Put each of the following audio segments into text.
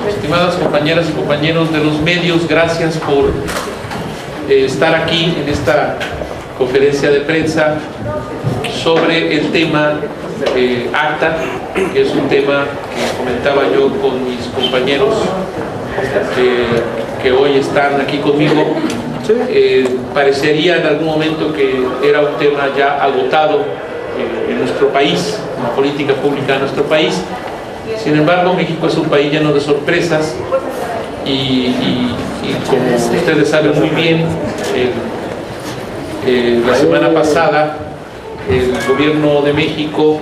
Estimadas compañeras y compañeros de los medios, gracias por estar aquí en esta conferencia de prensa sobre el tema ACTA, que es un tema que comentaba yo con mis compañeros que hoy están aquí conmigo. Parecería en algún momento que era un tema ya agotado en nuestro país, en la política pública de nuestro país. Sin embargo, México es un país lleno de sorpresas y como ustedes saben muy bien, la semana pasada el gobierno de México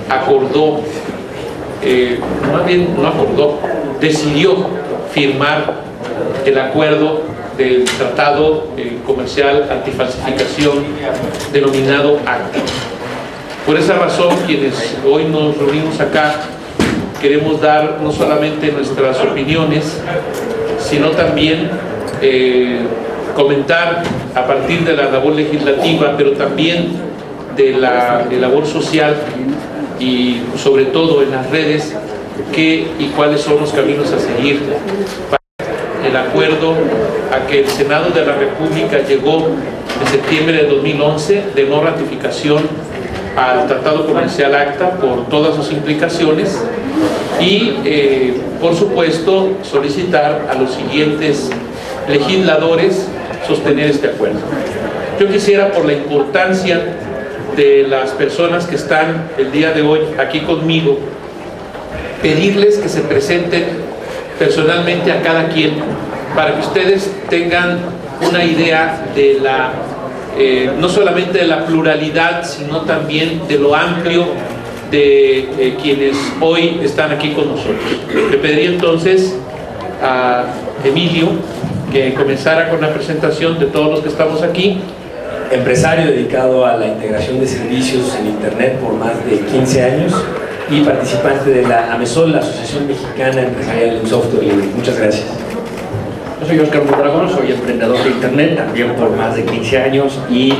acordó, decidió firmar el acuerdo del Tratado Comercial Antifalsificación denominado ACTA. Por esa razón, quienes hoy nos reunimos acá, queremos dar no solamente nuestras opiniones, sino también comentar a partir de la labor legislativa, pero también de la labor social y sobre todo en las redes, qué y cuáles son los caminos a seguir para el acuerdo a que el Senado de la República llegó en septiembre de 2011 de no ratificación al Tratado Comercial ACTA por todas sus implicaciones y por supuesto solicitar a los siguientes legisladores sostener este acuerdo. Yo quisiera, por la importancia de las personas que están el día de hoy aquí conmigo, pedirles que se presenten personalmente a cada quien para que ustedes tengan una idea de la no solamente de la pluralidad, sino también de lo amplio de quienes hoy están aquí con nosotros. Le pediría entonces a Emilio que comenzara con la presentación de todos los que estamos aquí. Empresario dedicado a la integración de servicios en Internet por más de 15 años y participante de la AMESOL, la Asociación Mexicana Empresarial en Software Libre. Muchas gracias. Yo soy Oscar Mondragón, soy emprendedor de Internet también por más de 15 años y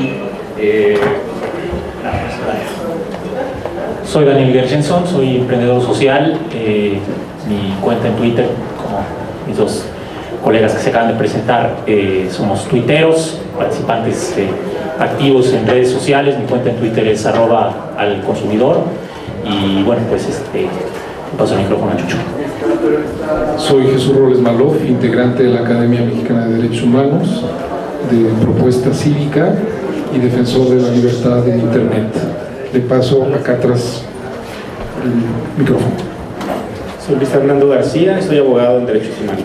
soy Daniel Gershenson, soy emprendedor social. Mi cuenta en Twitter, como mis dos colegas que se acaban de presentar, somos tuiteros, participantes activos en redes sociales. Mi cuenta en Twitter es @alconsumidor y bueno, pues paso el micrófono a Chucho. Soy Jesús Robles Malof, integrante de la Academia Mexicana de Derechos Humanos, de Propuesta Cívica y defensor de la libertad de Internet. Le paso acá atrás el micrófono. Soy Luis Fernando García, soy abogado en Derechos Humanos.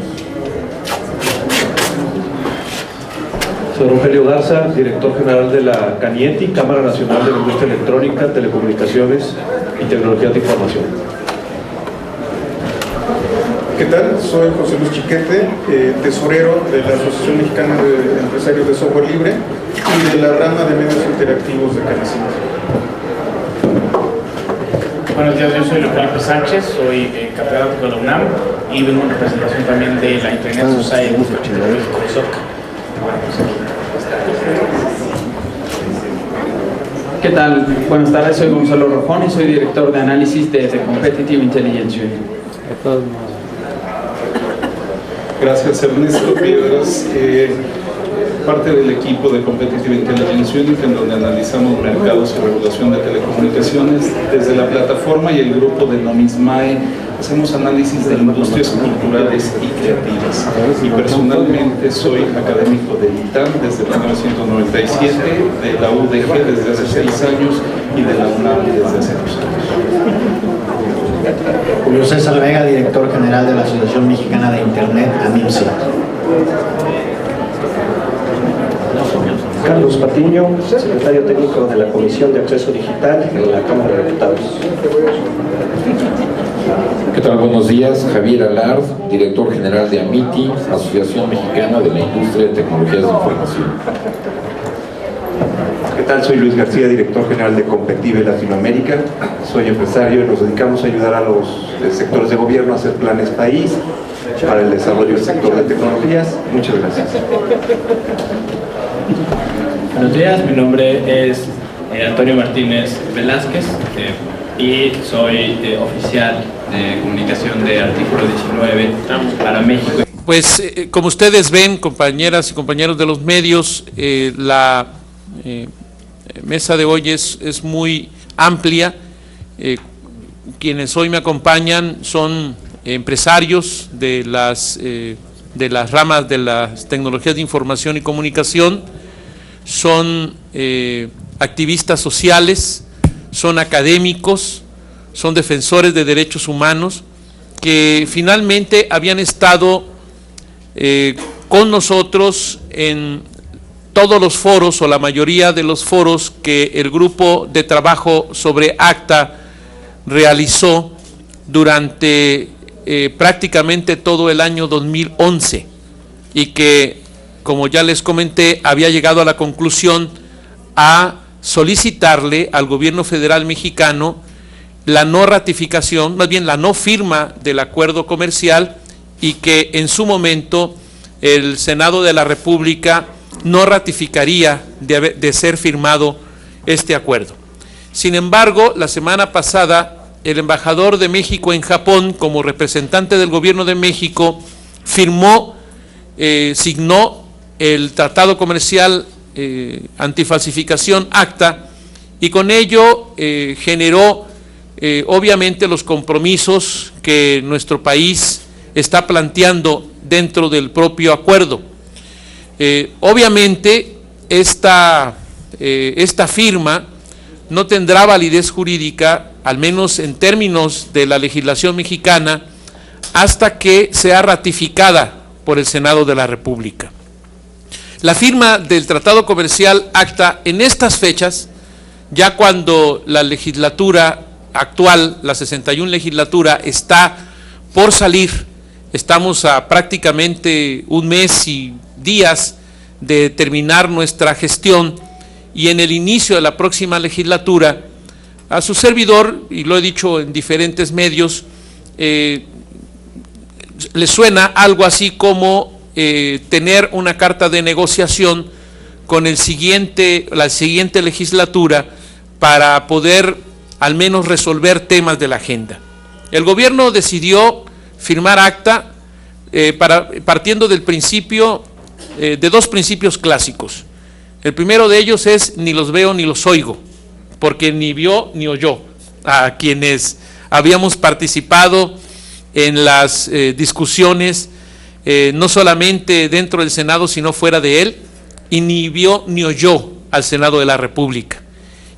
Soy Rogelio Garza, director general de la CANIETI, Cámara Nacional de la Industria Electrónica, Telecomunicaciones y Tecnologías de Información. ¿Qué tal? Soy José Luis Chiquete, tesorero de la Asociación Mexicana de Empresarios de Software Libre y de la rama de medios interactivos de Canacín. Buenos días, yo soy Luis Felipe Sánchez, soy catedrático de la UNAM y vengo en representación también de la Internet Society de México, SOC. ¿Qué tal? Buenas tardes, soy Gonzalo Rojón y soy director de análisis de The Competitive Intelligence Unit. Gracias, Ernesto Piedras, parte del equipo de Competitive Intelligence Unit, en donde analizamos mercados y regulación de telecomunicaciones. Desde la plataforma y el grupo de Nomismae hacemos análisis de industrias culturales y creativas. Y personalmente soy académico del ITAM desde 1997, de la UDG desde hace 6 años y de la UNAM desde hace 2 años. Julio César Vega, director general de la Asociación Mexicana de Internet, AMIMSE. Carlos Patiño, secretario técnico de la Comisión de Acceso Digital en la Cámara de Diputados. ¿Qué tal? Buenos días. Javier Alard, director general de AMITI, Asociación Mexicana de la Industria de Tecnologías de Información. ¿Qué tal? Soy Luis García, director general de Competitive Latinoamérica. Soy empresario y nos dedicamos a ayudar a los sectores de gobierno a hacer planes país para el desarrollo del sector de tecnologías. Muchas gracias. Buenos días, mi nombre es Antonio Martínez Velázquez y soy oficial de comunicación de Artículo 19 para México. Pues como ustedes ven, compañeras y compañeros de los medios, la mesa de hoy es muy amplia. Quienes hoy me acompañan son empresarios de las ramas de las tecnologías de información y comunicación, son activistas sociales, son académicos, son defensores de derechos humanos, que finalmente habían estado con nosotros en todos los foros o la mayoría de los foros que el grupo de trabajo sobre ACTA realizó durante prácticamente todo el año 2011 y que, como ya les comenté, había llegado a la conclusión a solicitarle al gobierno federal mexicano la no ratificación, más bien la no firma del acuerdo comercial, y que en su momento el Senado de la República no ratificaría de ser firmado este acuerdo. Sin embargo, la semana pasada, el embajador de México en Japón, como representante del gobierno de México, signó el Tratado Comercial Antifalsificación ACTA, y con ello generó obviamente los compromisos que nuestro país está planteando dentro del propio acuerdo. Obviamente esta firma no tendrá validez jurídica, al menos en términos de la legislación mexicana, hasta que sea ratificada por el Senado de la República. La firma del Tratado Comercial ACTA en estas fechas, ya cuando la legislatura actual, la 61 legislatura, está por salir, estamos a prácticamente un mes y días de terminar nuestra gestión, y en el inicio de la próxima legislatura, a su servidor, y lo he dicho en diferentes medios, le suena algo así como tener una carta de negociación con la siguiente legislatura para poder al menos resolver temas de la agenda. El gobierno decidió firmar ACTA partiendo del principio, de dos principios clásicos. El primero de ellos es: ni los veo ni los oigo, porque ni vio ni oyó a quienes habíamos participado en las discusiones, no solamente dentro del Senado, sino fuera de él, y ni vio ni oyó al Senado de la República.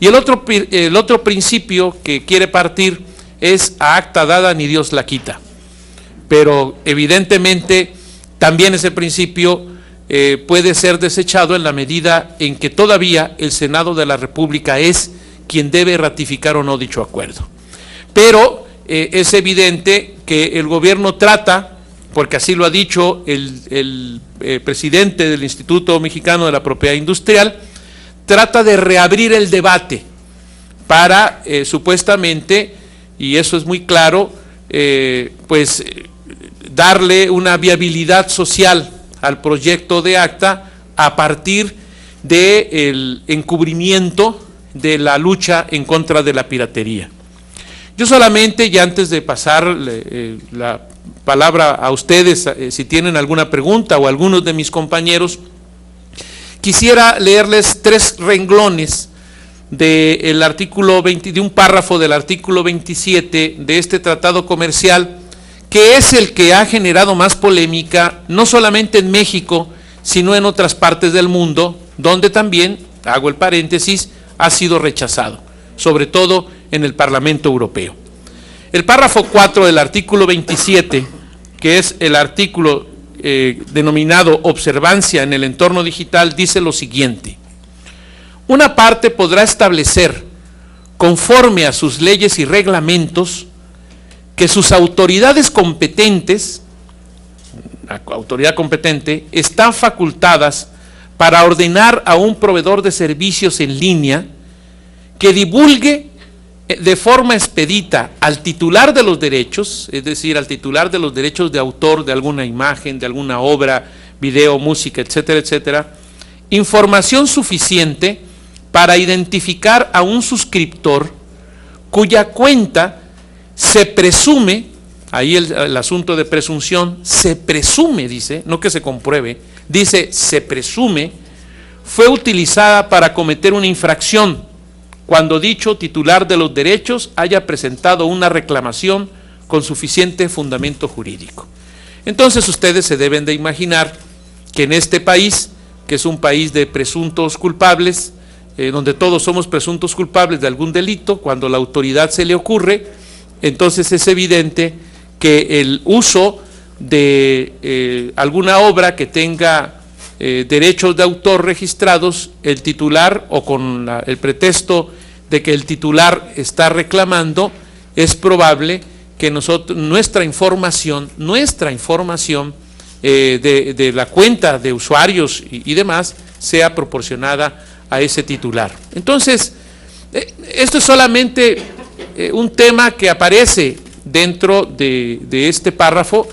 Y el otro principio que quiere partir es: a acta dada ni Dios la quita. Pero evidentemente también ese principio puede ser desechado en la medida en que todavía el Senado de la República es quien debe ratificar o no dicho acuerdo. Pero es evidente que el gobierno trata, porque así lo ha dicho el presidente del Instituto Mexicano de la Propiedad Industrial, trata de reabrir el debate para supuestamente, y eso es muy claro, pues darle una viabilidad social al proyecto de ACTA a partir del encubrimiento de la lucha en contra de la piratería. Yo solamente, y antes de pasar la palabra a ustedes, si tienen alguna pregunta, o algunos de mis compañeros, quisiera leerles 3 renglones del artículo 20, de un párrafo del artículo 27 de este tratado comercial, que es el que ha generado más polémica, no solamente en México, sino en otras partes del mundo, donde también, hago el paréntesis, ha sido rechazado, sobre todo en el Parlamento Europeo. El párrafo 4 del artículo 27, que es el artículo denominado observancia en el entorno digital, dice lo siguiente: una parte podrá establecer, conforme a sus leyes y reglamentos, que sus autoridades competentes, la autoridad competente, están facultadas para ordenar a un proveedor de servicios en línea que divulgue de forma expedita al titular de los derechos, es decir, al titular de los derechos de autor de alguna imagen, de alguna obra, video, música, etcétera, etcétera, información suficiente para identificar a un suscriptor cuya cuenta se presume, ahí el asunto de presunción, se presume, dice, no que se compruebe, dice se presume, fue utilizada para cometer una infracción cuando dicho titular de los derechos haya presentado una reclamación con suficiente fundamento jurídico. Entonces ustedes se deben de imaginar que en este país, que es un país de presuntos culpables, donde todos somos presuntos culpables de algún delito, cuando la autoridad se le ocurre, entonces es evidente que el uso de alguna obra que tenga derechos de autor registrados, el titular o con el pretexto de que el titular está reclamando, es probable que nuestra información de la cuenta de usuarios y demás sea proporcionada a ese titular. Entonces, esto es solamente un tema que aparece dentro de este párrafo,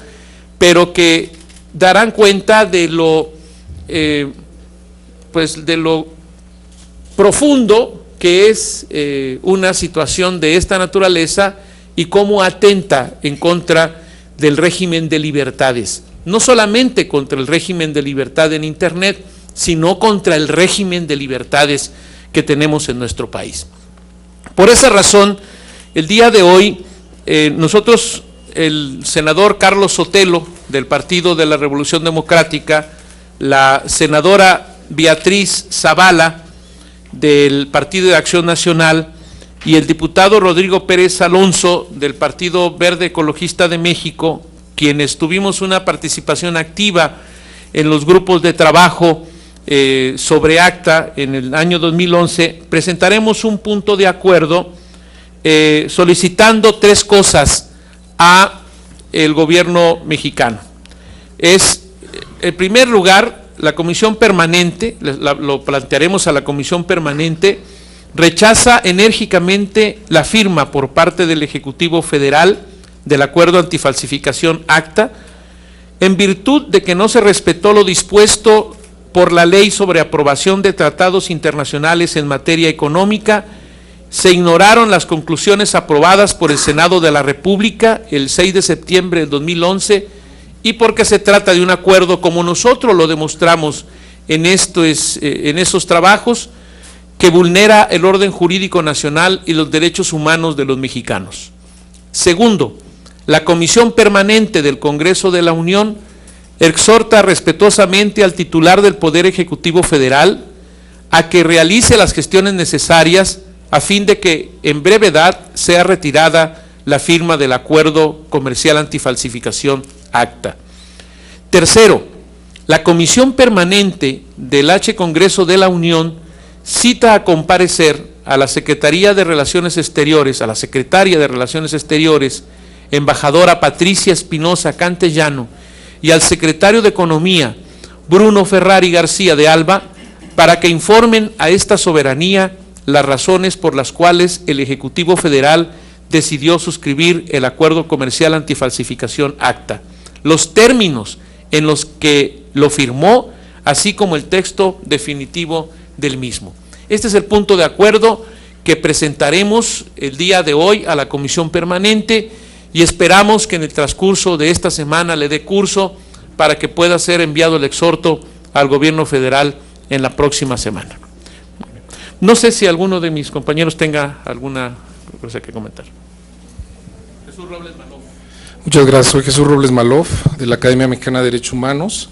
pero que darán cuenta de lo profundo que es una situación de esta naturaleza y cómo atenta en contra del régimen de libertades, no solamente contra el régimen de libertad en Internet, sino contra el régimen de libertades que tenemos en nuestro país. Por esa razón, el día de hoy, nosotros, el senador Carlos Sotelo, del Partido de la Revolución Democrática, la senadora Beatriz Zavala, del Partido de Acción Nacional, y el diputado Rodrigo Pérez Alonso, del Partido Verde Ecologista de México, quienes tuvimos una participación activa en los grupos de trabajo sobre ACTA en el año 2011, presentaremos un punto de acuerdo solicitando tres cosas a el gobierno mexicano. Es, en primer lugar, la Comisión Permanente, lo plantearemos a la Comisión Permanente, rechaza enérgicamente la firma por parte del Ejecutivo Federal del Acuerdo Antifalsificación ACTA, en virtud de que no se respetó lo dispuesto por la Ley sobre aprobación de tratados internacionales en materia económica, se ignoraron las conclusiones aprobadas por el Senado de la República el 6 de septiembre del 2011 y porque se trata de un acuerdo, como nosotros lo demostramos en esos trabajos, que vulnera el orden jurídico nacional y los derechos humanos de los mexicanos. Segundo, la Comisión Permanente del Congreso de la Unión exhorta respetuosamente al titular del Poder Ejecutivo Federal a que realice las gestiones necesarias a fin de que en brevedad sea retirada la firma del Acuerdo Comercial Antifalsificación ACTA. Tercero, la Comisión Permanente del H. Congreso de la Unión cita a comparecer a la Secretaría de Relaciones Exteriores, a la Secretaria de Relaciones Exteriores, embajadora Patricia Espinosa Cantellano, y al Secretario de Economía, Bruno Ferrari García de Alba, para que informen a esta soberanía las razones por las cuales el Ejecutivo Federal decidió suscribir el Acuerdo Comercial Antifalsificación ACTA, los términos en los que lo firmó, así como el texto definitivo del mismo. Este es el punto de acuerdo que presentaremos el día de hoy a la Comisión Permanente y esperamos que en el transcurso de esta semana le dé curso para que pueda ser enviado el exhorto al gobierno federal en la próxima semana. No sé si alguno de mis compañeros tenga alguna cosa que comentar. Jesús Robles Malof. Muchas gracias, soy Jesús Robles Malof, de la Academia Mexicana de Derechos Humanos,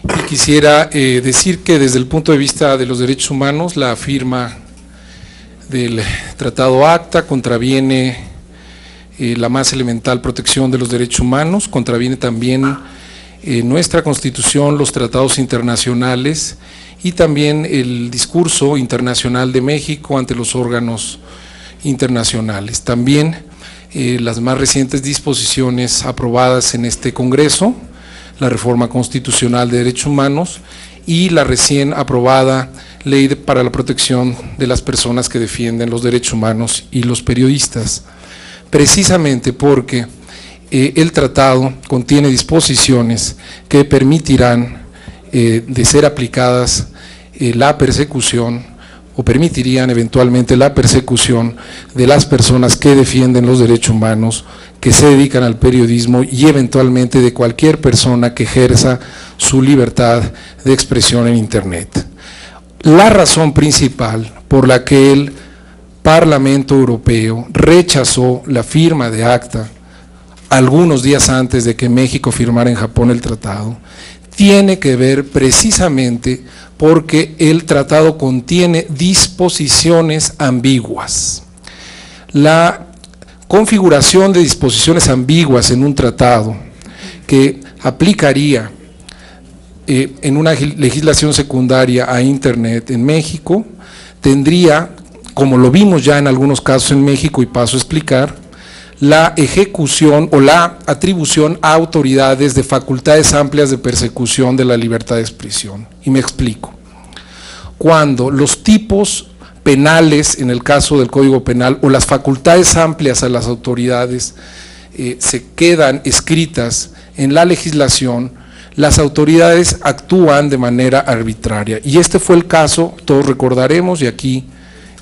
y quisiera decir que desde el punto de vista de los derechos humanos, la firma del Tratado ACTA contraviene la más elemental protección de los derechos humanos, contraviene también nuestra Constitución, los tratados internacionales y también el discurso internacional de México ante los órganos internacionales. También las más recientes disposiciones aprobadas en este Congreso, la reforma constitucional de derechos humanos y la recién aprobada Ley para la protección de las personas que defienden los derechos humanos y los periodistas, precisamente porque el tratado contiene disposiciones que permitirán de ser aplicadas la persecución o permitirían eventualmente la persecución de las personas que defienden los derechos humanos, que se dedican al periodismo y eventualmente de cualquier persona que ejerza su libertad de expresión en Internet. La razón principal por la que el Parlamento Europeo rechazó la firma de ACTA algunos días antes de que México firmara en Japón el tratado, tiene que ver precisamente porque el tratado contiene disposiciones ambiguas. La configuración de disposiciones ambiguas en un tratado que aplicaría en una legislación secundaria a Internet en México tendría, como lo vimos ya en algunos casos en México y paso a explicar, la ejecución o la atribución a autoridades de facultades amplias de persecución de la libertad de expresión. Y me explico. Cuando los tipos penales, en el caso del Código Penal, o las facultades amplias a las autoridades se quedan escritas en la legislación, las autoridades actúan de manera arbitraria. Y este fue el caso, todos recordaremos, y aquí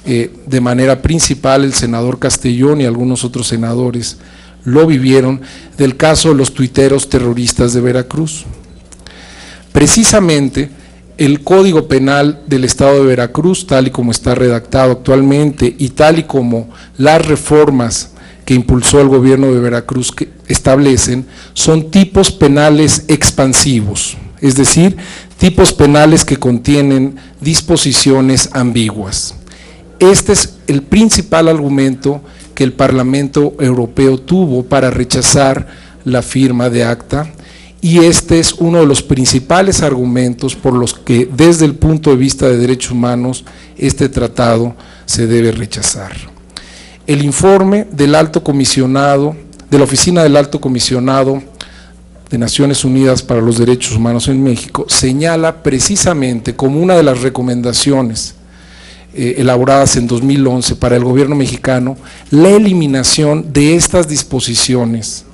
de manera principal el senador Castellón y algunos otros senadores lo vivieron, del caso de los tuiteros terroristas de Veracruz. Precisamente el Código Penal del Estado de Veracruz, tal y como está redactado actualmente y tal y como las reformas que impulsó el gobierno de Veracruz que establecen, son tipos penales expansivos, es decir, tipos penales que contienen disposiciones ambiguas. Este es el principal argumento que el Parlamento Europeo tuvo para rechazar la firma de ACTA, y este es uno de los principales argumentos por los que desde el punto de vista de derechos humanos este tratado se debe rechazar. El informe del Alto Comisionado, de la Oficina del Alto Comisionado de Naciones Unidas para los Derechos Humanos en México, señala precisamente como una de las recomendaciones elaboradas en 2011 para el gobierno mexicano, la eliminación de estas disposiciones,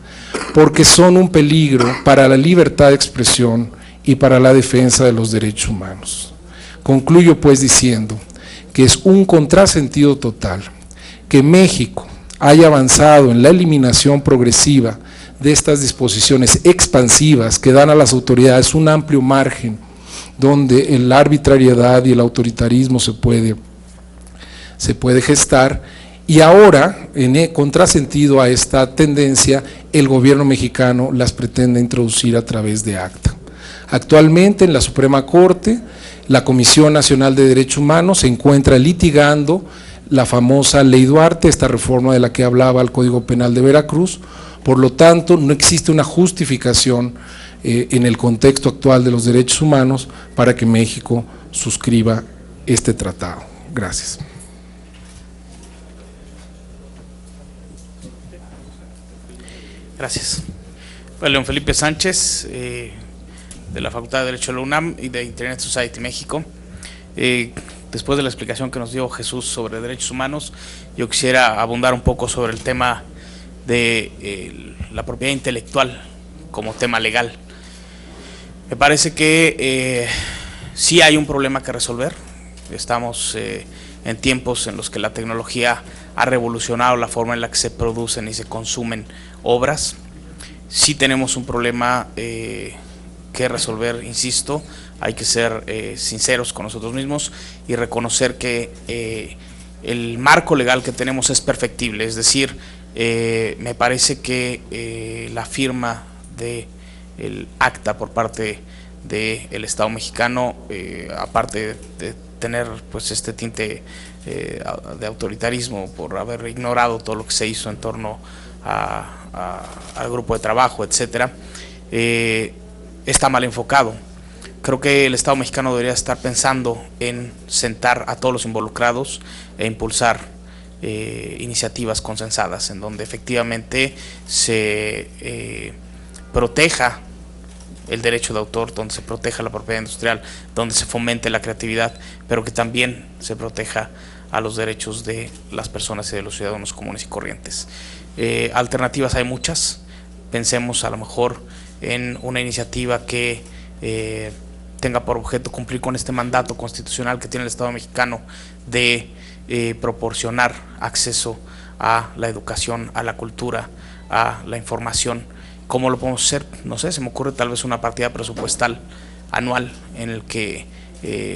porque son un peligro para la libertad de expresión y para la defensa de los derechos humanos. Concluyo pues diciendo que es un contrasentido total que México haya avanzado en la eliminación progresiva de estas disposiciones expansivas que dan a las autoridades un amplio margen donde la arbitrariedad y el autoritarismo se puede gestar, y ahora, en contrasentido a esta tendencia, el gobierno mexicano las pretende introducir a través de ACTA. Actualmente en la Suprema Corte, la Comisión Nacional de Derechos Humanos se encuentra litigando la famosa Ley Duarte, esta reforma de la que hablaba el Código Penal de Veracruz. Por lo tanto, no existe una justificación en el contexto actual de los derechos humanos para que México suscriba este tratado. Gracias. Gracias. Pues León Felipe Sánchez, de la Facultad de Derecho de la UNAM y de Internet Society México. Después de la explicación que nos dio Jesús sobre derechos humanos, yo quisiera abundar un poco sobre el tema de la propiedad intelectual como tema legal. Me parece que sí hay un problema que resolver. Estamos en tiempos en los que la tecnología ha revolucionado la forma en la que se producen y se consumen obras. Sí tenemos un problema que resolver, insisto. Hay que ser sinceros con nosotros mismos y reconocer que el marco legal que tenemos es perfectible. Es decir, me parece que la firma del ACTA por parte del Estado mexicano, aparte de tener pues este tinte de autoritarismo por haber ignorado todo lo que se hizo en torno al grupo de trabajo, etcétera, está mal enfocado. Creo que el Estado mexicano debería estar pensando en sentar a todos los involucrados e impulsar iniciativas consensadas en donde efectivamente se proteja el derecho de autor, donde se proteja la propiedad industrial, donde se fomente la creatividad, pero que también se proteja a los derechos de las personas y de los ciudadanos comunes y corrientes. Alternativas hay muchas. Pensemos a lo mejor en una iniciativa que tenga por objeto cumplir con este mandato constitucional que tiene el Estado mexicano de proporcionar acceso a la educación, a la cultura, a la información. ¿Cómo lo podemos hacer? No sé, se me ocurre tal vez una partida presupuestal anual en el que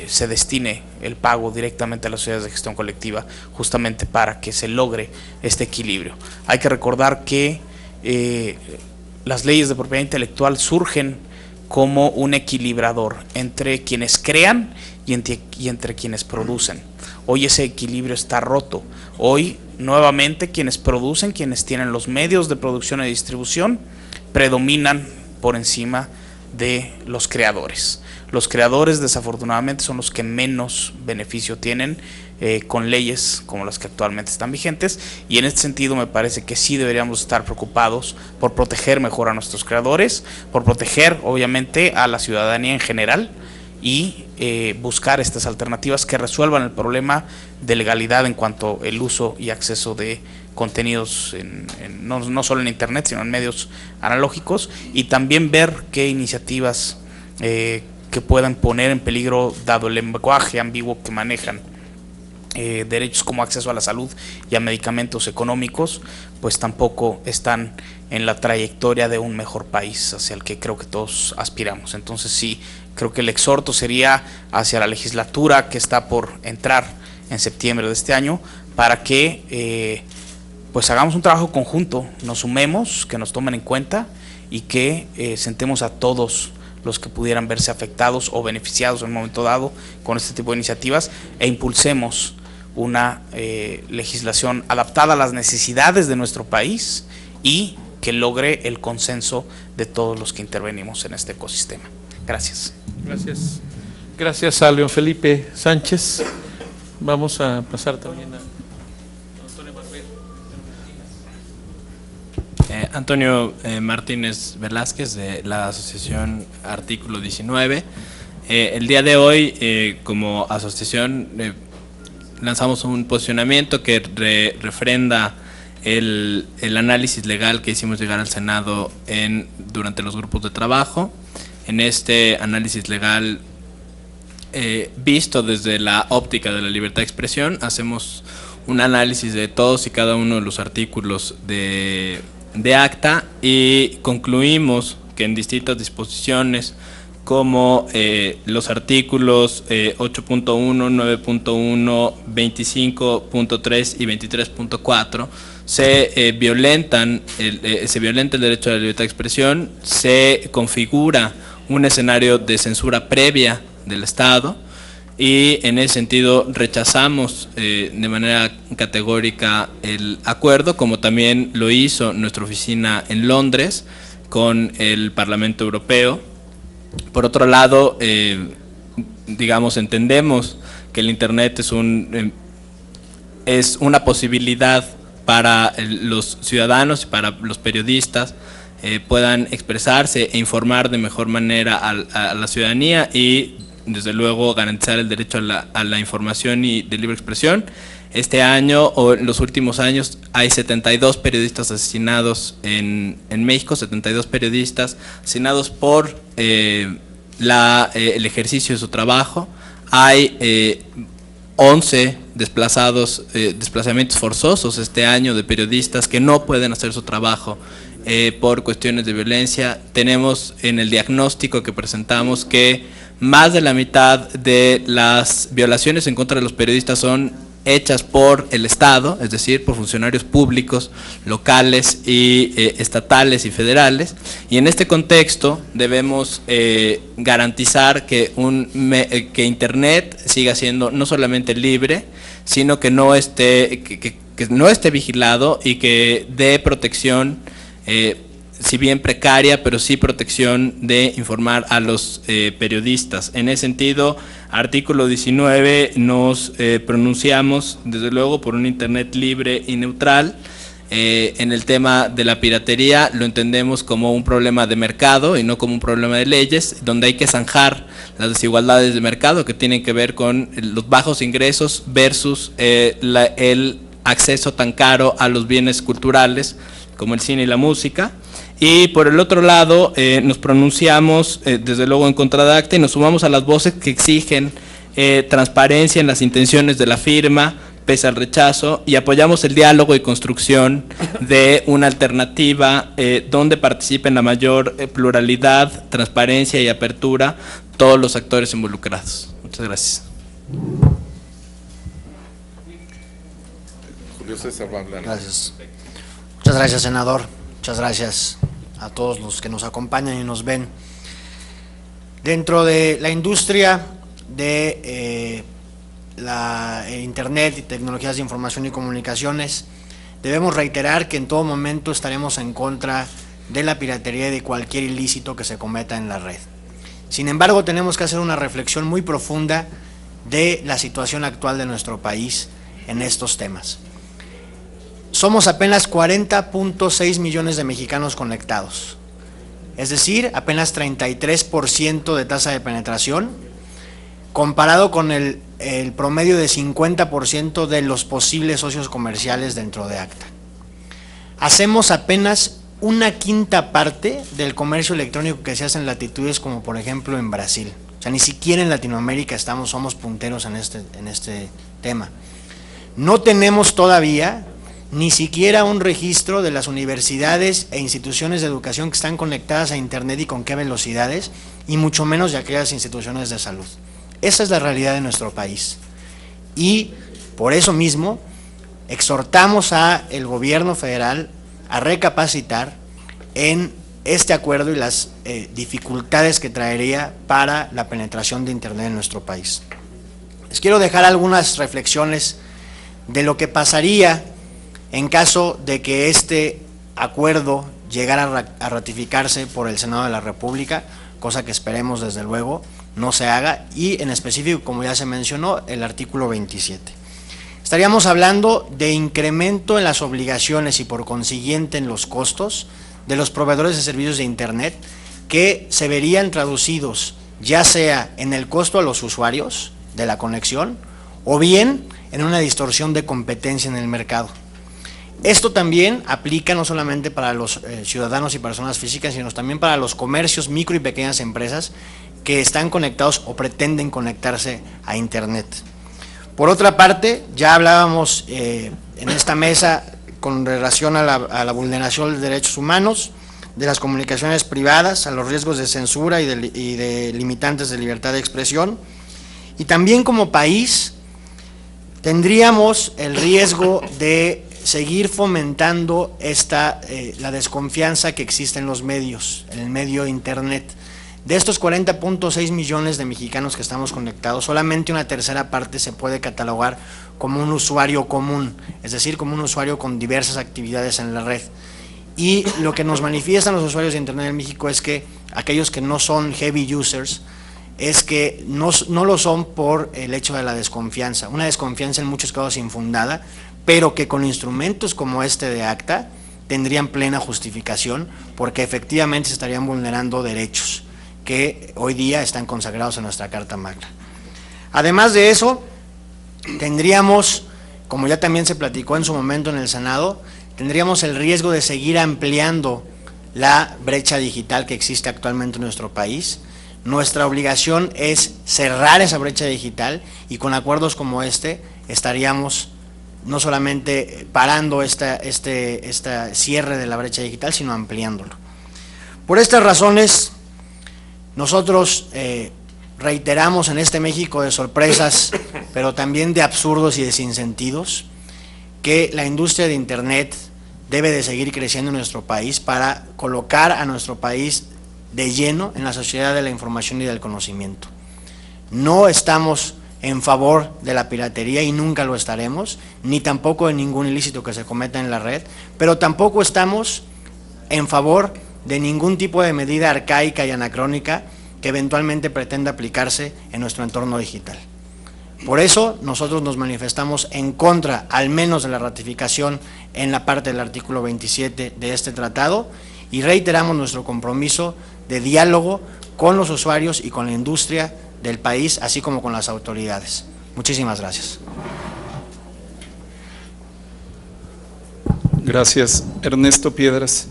se destine el pago directamente a las sociedades de gestión colectiva, justamente para que se logre este equilibrio. Hay que recordar que las leyes de propiedad intelectual surgen como un equilibrador entre quienes crean y entre quienes producen. Hoy ese equilibrio está roto. Hoy nuevamente quienes producen, quienes tienen los medios de producción y distribución, predominan por encima de los creadores. Los creadores desafortunadamente son los que menos beneficio tienen con leyes como las que actualmente están vigentes, y en este sentido me parece que sí deberíamos estar preocupados por proteger mejor a nuestros creadores, por proteger obviamente a la ciudadanía en general y buscar estas alternativas que resuelvan el problema de legalidad en cuanto al uso y acceso de contenidos no solo en internet sino en medios analógicos, y también ver qué iniciativas que puedan poner en peligro, dado el lenguaje ambiguo que manejan, derechos como acceso a la salud y a medicamentos económicos, pues tampoco están en la trayectoria de un mejor país hacia el que creo que todos aspiramos. Entonces sí, creo que el exhorto sería hacia la legislatura que está por entrar en septiembre de este año, para que pues hagamos un trabajo conjunto, nos sumemos, que nos tomen en cuenta y que sentemos a todos los que pudieran verse afectados o beneficiados en un momento dado con este tipo de iniciativas, e impulsemos una legislación adaptada a las necesidades de nuestro país y que logre el consenso de todos los que intervenimos en este ecosistema. Gracias. Gracias. Gracias a León Felipe Sánchez. Vamos a pasar también a Antonio Martínez. Antonio Martínez Velázquez, de la asociación Artículo 19. El día de hoy, como asociación, lanzamos un posicionamiento que refrenda el análisis legal que hicimos llegar al Senado durante los grupos de trabajo. En este análisis legal, visto desde la óptica de la libertad de expresión, hacemos un análisis de todos y cada uno de los artículos de acta, y concluimos que en distintas disposiciones, como los artículos 8.1, 9.1, 25.3 y 23.4, se violenta el derecho a la libertad de expresión, se configura un escenario de censura previa del Estado, y en ese sentido rechazamos de manera categórica el acuerdo, como también lo hizo nuestra oficina en Londres con el Parlamento Europeo. Por otro lado, entendemos que el Internet es una posibilidad para los ciudadanos y para los periodistas puedan expresarse e informar de mejor manera a la ciudadanía, y desde luego garantizar el derecho a la información y de libre expresión. Este año, o en los últimos años, hay 72 periodistas asesinados en México, 72 periodistas asesinados por el ejercicio de su trabajo. Hay 11 desplazamientos forzosos este año de periodistas que no pueden hacer su trabajo por cuestiones de violencia. Tenemos en el diagnóstico que presentamos que más de la mitad de las violaciones en contra de los periodistas son hechas por el Estado, es decir, por funcionarios públicos, locales y estatales y federales, y en este contexto debemos garantizar que Internet siga siendo no solamente libre, sino que no esté vigilado, y que dé protección, si bien precaria, pero sí protección de informar a los periodistas. En ese sentido, artículo 19, nos pronunciamos desde luego por un Internet libre y neutral. En el tema de la piratería lo entendemos como un problema de mercado y no como un problema de leyes, donde hay que zanjar las desigualdades de mercado que tienen que ver con los bajos ingresos versus el acceso tan caro a los bienes culturales como el cine y la música. Y por el otro lado, nos pronunciamos desde luego en contra de ACTA y nos sumamos a las voces que exigen transparencia en las intenciones de la firma, pese al rechazo, y apoyamos el diálogo y construcción de una alternativa donde participen la mayor pluralidad, transparencia y apertura todos los actores involucrados. Muchas gracias. Julio César va a hablar. Gracias. Muchas gracias, senador. Muchas gracias a todos los que nos acompañan y nos ven. Dentro de la industria de la Internet y tecnologías de información y comunicaciones, debemos reiterar que en todo momento estaremos en contra de la piratería y de cualquier ilícito que se cometa en la red. Sin embargo, tenemos que hacer una reflexión muy profunda de la situación actual de nuestro país en estos temas. Somos apenas 40.6 millones de mexicanos conectados, es decir, apenas 33% de tasa de penetración, comparado con el promedio de 50% de los posibles socios comerciales dentro de ACTA. Hacemos apenas una quinta parte del comercio electrónico que se hace en latitudes como por ejemplo en Brasil. O sea, ni siquiera en Latinoamérica somos punteros en este tema. No tenemos todavía ni siquiera un registro de las universidades e instituciones de educación que están conectadas a Internet y con qué velocidades, y mucho menos de aquellas instituciones de salud. Esa es la realidad de nuestro país. Y por eso mismo exhortamos al gobierno federal a recapacitar en este acuerdo y las dificultades que traería para la penetración de Internet en nuestro país. Les quiero dejar algunas reflexiones de lo que pasaría en caso de que este acuerdo llegara a ratificarse por el Senado de la República, cosa que esperemos desde luego no se haga, y en específico, como ya se mencionó, el artículo 27. Estaríamos hablando de incremento en las obligaciones y por consiguiente en los costos de los proveedores de servicios de Internet, que se verían traducidos ya sea en el costo a los usuarios de la conexión o bien en una distorsión de competencia en el mercado. Esto también aplica no solamente para los ciudadanos y personas físicas, sino también para los comercios, micro y pequeñas empresas que están conectados o pretenden conectarse a Internet. Por otra parte, ya hablábamos en esta mesa con relación a la vulneración de derechos humanos, de las comunicaciones privadas, a los riesgos de censura y de limitantes de libertad de expresión, y también como país tendríamos el riesgo de seguir fomentando la desconfianza que existe en los medios, en el medio Internet. De estos 40.6 millones de mexicanos que estamos conectados, solamente una tercera parte se puede catalogar como un usuario común, es decir, como un usuario con diversas actividades en la red. Y lo que nos manifiestan los usuarios de Internet en México es que aquellos que no son heavy users, es que no lo son por el hecho de la desconfianza, una desconfianza en muchos casos infundada, pero que con instrumentos como este de ACTA tendrían plena justificación, porque efectivamente se estarían vulnerando derechos que hoy día están consagrados en nuestra Carta Magna. Además de eso, tendríamos, como ya también se platicó en su momento en el Senado, tendríamos el riesgo de seguir ampliando la brecha digital que existe actualmente en nuestro país. Nuestra obligación es cerrar esa brecha digital, y con acuerdos como este estaríamos no solamente parando este cierre de la brecha digital, sino ampliándolo. Por estas razones, nosotros reiteramos en este México de sorpresas, pero también de absurdos y de sinsentidos, que la industria de Internet debe de seguir creciendo en nuestro país para colocar a nuestro país de lleno en la sociedad de la información y del conocimiento. No estamos en favor de la piratería y nunca lo estaremos, ni tampoco de ningún ilícito que se cometa en la red, pero tampoco estamos en favor de ningún tipo de medida arcaica y anacrónica que eventualmente pretenda aplicarse en nuestro entorno digital. Por eso nosotros nos manifestamos en contra, al menos de la ratificación en la parte del artículo 27 de este tratado, y reiteramos nuestro compromiso de diálogo con los usuarios y con la industria del país, así como con las autoridades. Muchísimas gracias. Gracias, Ernesto Piedras.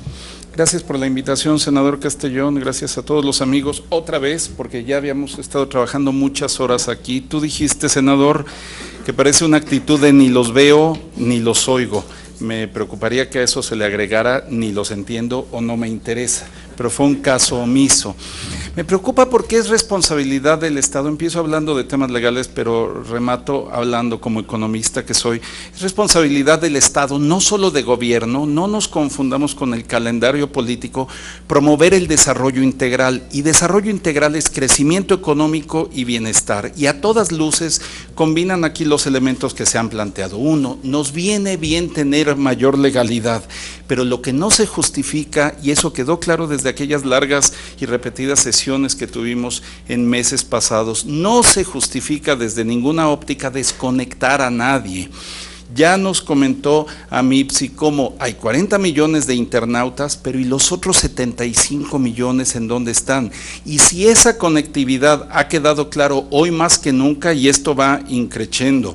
Gracias por la invitación, senador Castellón. Gracias a todos los amigos. Otra vez, porque ya habíamos estado trabajando muchas horas aquí. Tú dijiste, senador, que parece una actitud de ni los veo ni los oigo. Me preocuparía que a eso se le agregara ni los entiendo o no me interesa, pero fue un caso omiso. Me preocupa porque es responsabilidad del Estado, empiezo hablando de temas legales, pero remato hablando como economista que soy, es responsabilidad del Estado, no solo de gobierno, no nos confundamos con el calendario político, promover el desarrollo integral, y desarrollo integral es crecimiento económico y bienestar, y a todas luces combinan aquí los elementos que se han planteado. Uno, nos viene bien tener mayor legalidad, pero lo que no se justifica, y eso quedó claro desde aquellas largas y repetidas sesiones que tuvimos en meses pasados, no se justifica desde ninguna óptica desconectar a nadie. Ya nos comentó Amipsi cómo hay 40 millones de internautas, pero ¿y los otros 75 millones en dónde están? Y si esa conectividad ha quedado claro hoy más que nunca, y esto va increciendo,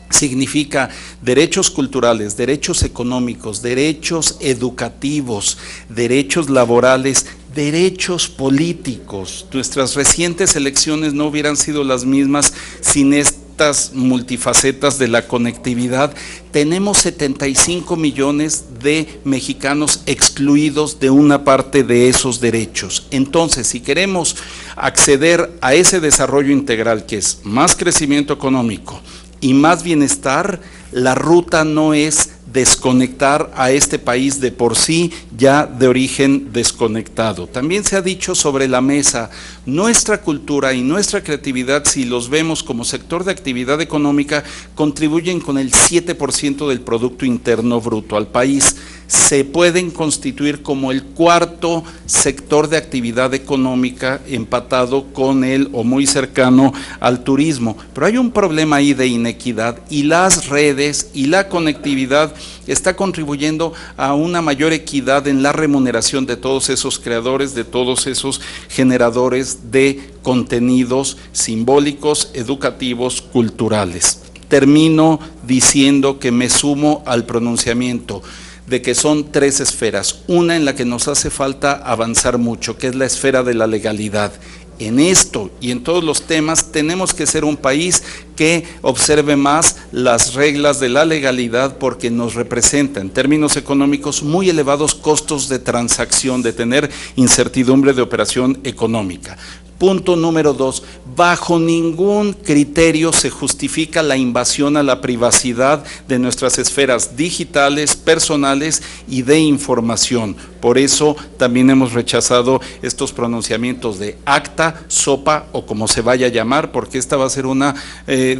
significa derechos culturales, derechos económicos, derechos educativos, derechos laborales, derechos políticos. Nuestras recientes elecciones no hubieran sido las mismas sin estas multifacetas de la conectividad. Tenemos 75 millones de mexicanos excluidos de una parte de esos derechos. Entonces, si queremos acceder a ese desarrollo integral, que es más crecimiento económico y más bienestar, la ruta no es desconectar a este país de por sí ya de origen desconectado. También se ha dicho sobre la mesa, nuestra cultura y nuestra creatividad, si los vemos como sector de actividad económica, contribuyen con el 7% del Producto Interno Bruto al país. Se pueden constituir como el cuarto sector de actividad económica, empatado con el o muy cercano al turismo. Pero hay un problema ahí de inequidad, y las redes y la conectividad está contribuyendo a una mayor equidad en la remuneración de todos esos creadores, de todos esos generadores de contenidos simbólicos, educativos, culturales. Termino diciendo que me sumo al pronunciamiento de que son tres esferas, una en la que nos hace falta avanzar mucho, que es la esfera de la legalidad. En esto y en todos los temas tenemos que ser un país que observe más las reglas de la legalidad, porque nos representa en términos económicos muy elevados costos de transacción, de tener incertidumbre de operación económica. Punto número 2, bajo ningún criterio se justifica la invasión a la privacidad de nuestras esferas digitales, personales y de información. Por eso también hemos rechazado estos pronunciamientos de acta, sopa o como se vaya a llamar, porque esta va a ser una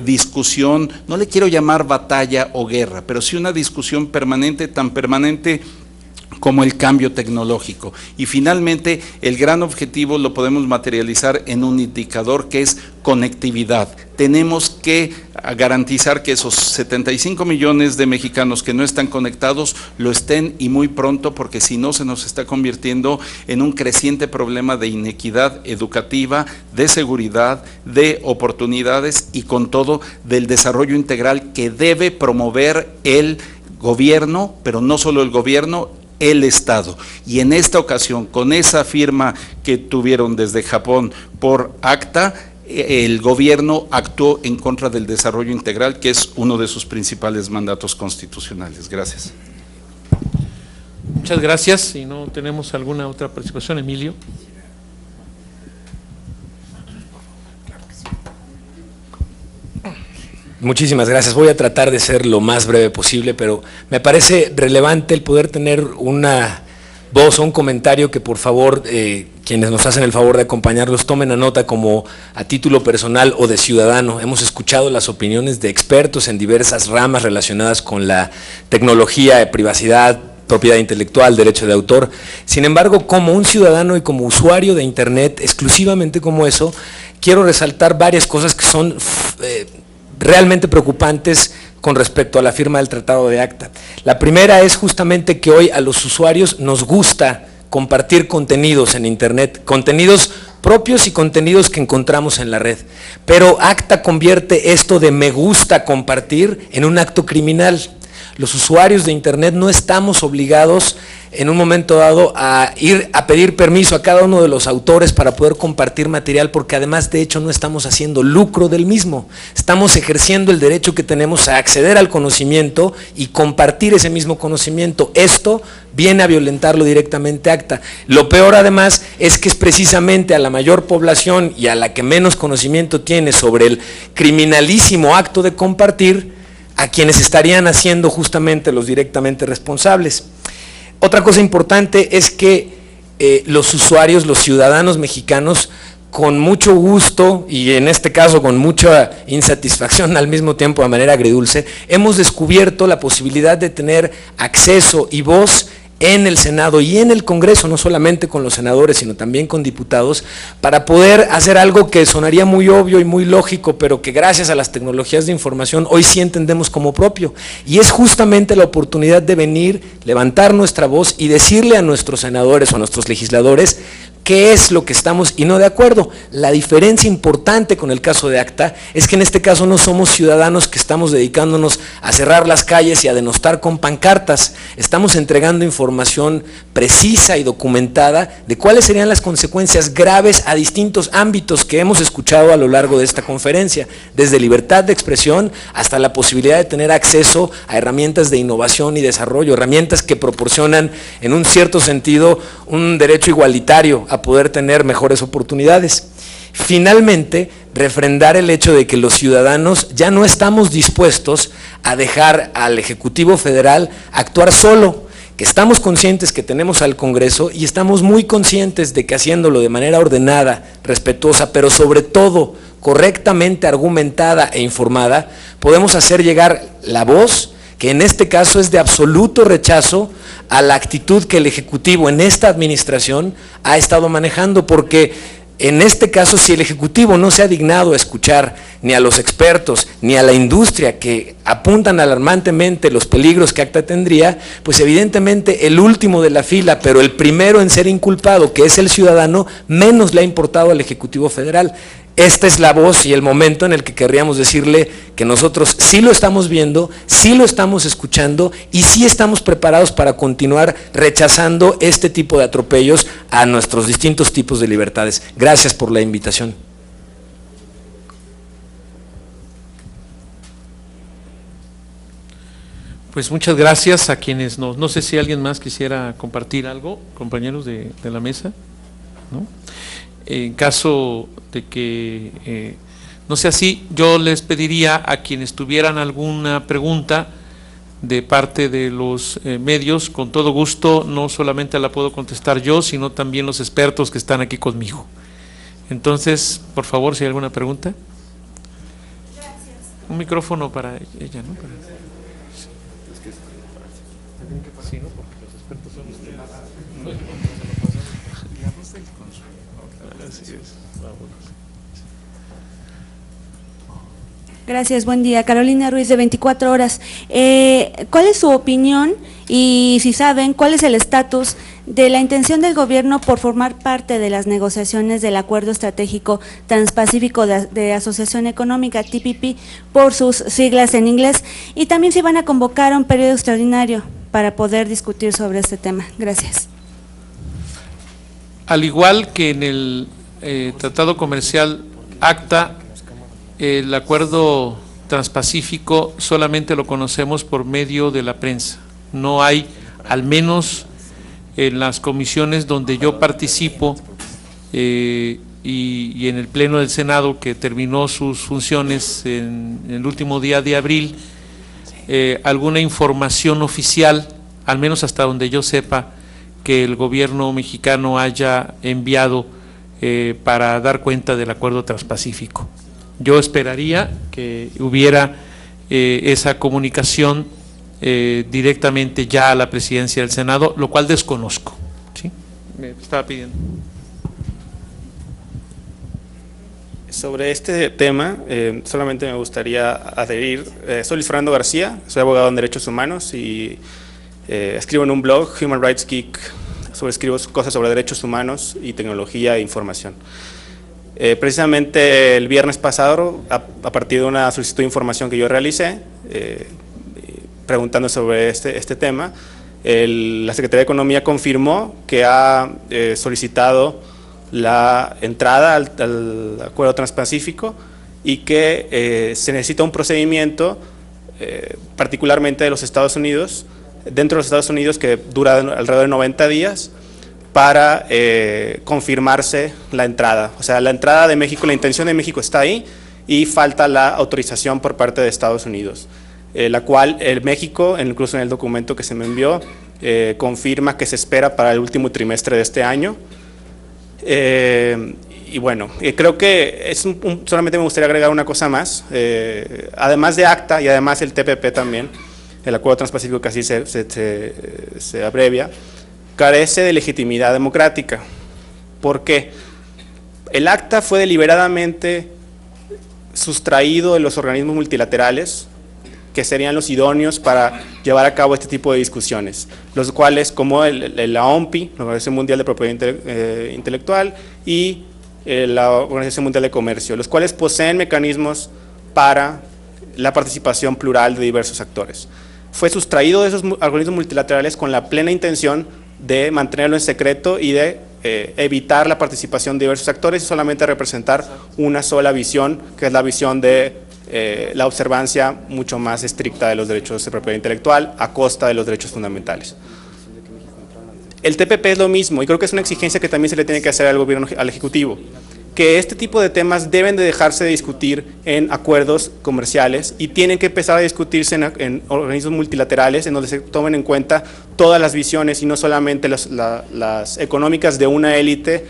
discusión, no le quiero llamar batalla o guerra, pero sí una discusión permanente, tan permanente como el cambio tecnológico. Y finalmente, el gran objetivo lo podemos materializar en un indicador que es conectividad. Tenemos que garantizar que esos 75 millones de mexicanos que no están conectados lo estén, y muy pronto, porque si no se nos está convirtiendo en un creciente problema de inequidad educativa, de seguridad, de oportunidades y con todo del desarrollo integral que debe promover el gobierno, pero no solo el gobierno, el Estado. Y en esta ocasión, con esa firma que tuvieron desde Japón por ACTA, el gobierno actuó en contra del desarrollo integral, que es uno de sus principales mandatos constitucionales. Gracias. Muchas gracias. Si no tenemos alguna otra participación, Emilio. Muchísimas gracias. Voy a tratar de ser lo más breve posible, pero me parece relevante el poder tener una voz o un comentario que, por favor, quienes nos hacen el favor de acompañarlos tomen a nota como a título personal o de ciudadano. Hemos escuchado las opiniones de expertos en diversas ramas relacionadas con la tecnología, privacidad, propiedad intelectual, derecho de autor. Sin embargo, como un ciudadano y como usuario de Internet, exclusivamente como eso, quiero resaltar varias cosas que son realmente preocupantes con respecto a la firma del Tratado de ACTA. La primera es justamente que hoy a los usuarios nos gusta compartir contenidos en Internet, contenidos propios y contenidos que encontramos en la red. Pero ACTA convierte esto de me gusta compartir en un acto criminal. los usuarios de Internet no estamos obligados en un momento dado a ir a pedir permiso a cada uno de los autores para poder compartir material, porque además de hecho no estamos haciendo lucro del mismo, estamos ejerciendo el derecho que tenemos a acceder al conocimiento y compartir ese mismo conocimiento. Esto viene a violentarlo directamente ACTA. Lo peor además es que es precisamente a la mayor población y a la que menos conocimiento tiene sobre el criminalísimo acto de compartir, a quienes estarían haciendo justamente los directamente responsables. Otra cosa importante es que los usuarios, los ciudadanos mexicanos, con mucho gusto y en este caso con mucha insatisfacción al mismo tiempo de manera agridulce, hemos descubierto la posibilidad de tener acceso y voz en el Senado y en el Congreso, no solamente con los senadores, sino también con diputados, para poder hacer algo que sonaría muy obvio y muy lógico, pero que gracias a las tecnologías de información hoy sí entendemos como propio. Y es justamente la oportunidad de venir, levantar nuestra voz y decirle a nuestros senadores o a nuestros legisladores qué es lo que estamos y no de acuerdo. La diferencia importante con el caso de ACTA es que en este caso no somos ciudadanos que estamos dedicándonos a cerrar las calles y a denostar con pancartas, estamos entregando información precisa y documentada de cuáles serían las consecuencias graves a distintos ámbitos que hemos escuchado a lo largo de esta conferencia, desde libertad de expresión hasta la posibilidad de tener acceso a herramientas de innovación y desarrollo, herramientas que proporcionan en un cierto sentido un derecho igualitario a poder tener mejores oportunidades. Finalmente, refrendar el hecho de que los ciudadanos ya no estamos dispuestos a dejar al Ejecutivo Federal actuar solo, que estamos conscientes que tenemos al Congreso y estamos muy conscientes de que haciéndolo de manera ordenada, respetuosa, pero sobre todo correctamente argumentada e informada, podemos hacer llegar la voz, que en este caso es de absoluto rechazo a la actitud que el Ejecutivo en esta administración ha estado manejando, porque en este caso, si el Ejecutivo no se ha dignado a escuchar ni a los expertos ni a la industria que apuntan alarmantemente los peligros que ACTA tendría, pues evidentemente el último de la fila, pero el primero en ser inculpado, que es el ciudadano, menos le ha importado al Ejecutivo Federal. Esta es la voz y el momento en el que querríamos decirle que nosotros sí lo estamos viendo, sí lo estamos escuchando y sí estamos preparados para continuar rechazando este tipo de atropellos a nuestros distintos tipos de libertades. Gracias por la invitación. Pues muchas gracias a quienes no sé si alguien más quisiera compartir algo, compañeros de la mesa, ¿no? En caso de que no sea así, yo les pediría a quienes tuvieran alguna pregunta de parte de los medios, con todo gusto, no solamente la puedo contestar yo, sino también los expertos que están aquí conmigo. Entonces, por favor, si hay alguna pregunta. Gracias. Un micrófono para ella, ¿no? Sí, ¿no? Porque los expertos son ustedes. Gracias, buen día. Carolina Ruiz, de 24 horas. ¿Cuál es su opinión y si saben cuál es el estatus de la intención del gobierno por formar parte de las negociaciones del Acuerdo Estratégico Transpacífico de Asociación Económica, TPP, por sus siglas en inglés? Y también si van a convocar a un periodo extraordinario para poder discutir sobre este tema. Gracias. Al igual que en el Tratado Comercial ACTA, el acuerdo transpacífico solamente lo conocemos por medio de la prensa. No hay, al menos en las comisiones donde yo participo y en el Pleno del Senado, que terminó sus funciones en el último día de abril, alguna información oficial, al menos hasta donde yo sepa, que el gobierno mexicano haya enviado para dar cuenta del acuerdo transpacífico. Yo esperaría que hubiera esa comunicación directamente ya a la presidencia del Senado, lo cual desconozco. ¿Sí? Me estaba pidiendo. Sobre este tema, solamente me gustaría adherir. Soy Luis Fernando García, soy abogado en Derechos Humanos y escribo en un blog, Human Rights Geek, escribo cosas sobre derechos humanos y tecnología e información. Precisamente el viernes pasado, a partir de una solicitud de información que yo realicé, preguntando sobre este tema. La Secretaría de Economía confirmó que ha solicitado la entrada al Acuerdo Transpacífico y que se necesita un procedimiento, particularmente de los Estados Unidos, dentro de los Estados Unidos, que dura alrededor de 90 días, para confirmarse la entrada. O sea, la entrada de México, la intención de México está ahí y falta la autorización por parte de Estados Unidos, la cual México, incluso en el documento que se me envió, confirma que se espera para el último trimestre de este año. Y bueno, creo que solamente me gustaría agregar una cosa más, además de ACTA y además el TPP también, el Acuerdo Transpacífico, que así se abrevia, carece de legitimidad democrática. ¿Por qué? El ACTA fue deliberadamente sustraído de los organismos multilaterales, que serían los idóneos para llevar a cabo este tipo de discusiones, los cuales, como la OMPI, la Organización Mundial de Propiedad Intelectual, y la Organización Mundial de Comercio, los cuales poseen mecanismos para la participación plural de diversos actores. Fue sustraído de esos organismos multilaterales con la plena intención de mantenerlo en secreto y de evitar la participación de diversos actores y solamente representar una sola visión, que es la visión de la observancia mucho más estricta de los derechos de propiedad intelectual a costa de los derechos fundamentales. El TPP es lo mismo y creo que es una exigencia que también se le tiene que hacer al gobierno, al Ejecutivo, que este tipo de temas deben de dejarse de discutir en acuerdos comerciales y tienen que empezar a discutirse en organismos multilaterales en donde se tomen en cuenta todas las visiones y no solamente las económicas de una élite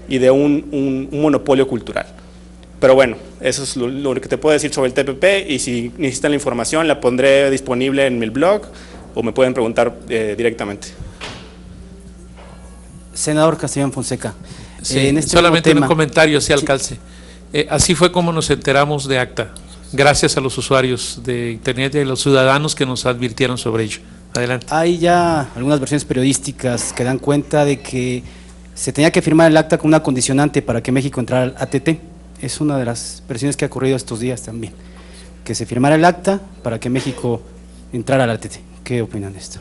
y de un monopolio cultural. Pero bueno, eso es lo que te puedo decir sobre el TPP y si necesitan la información la pondré disponible en mi blog o me pueden preguntar directamente. Senador Castellón Fonseca. Sí, solamente un comentario, sí, alcalde. Así fue como nos enteramos de ACTA, gracias a los usuarios de Internet y a los ciudadanos que nos advirtieron sobre ello. Adelante. Hay ya algunas versiones periodísticas que dan cuenta de que se tenía que firmar el ACTA como una condicionante para que México entrara al ATT. Es una de las versiones que ha ocurrido estos días también. Que se firmara el ACTA para que México entrara al ATT. ¿Qué opinan de esto?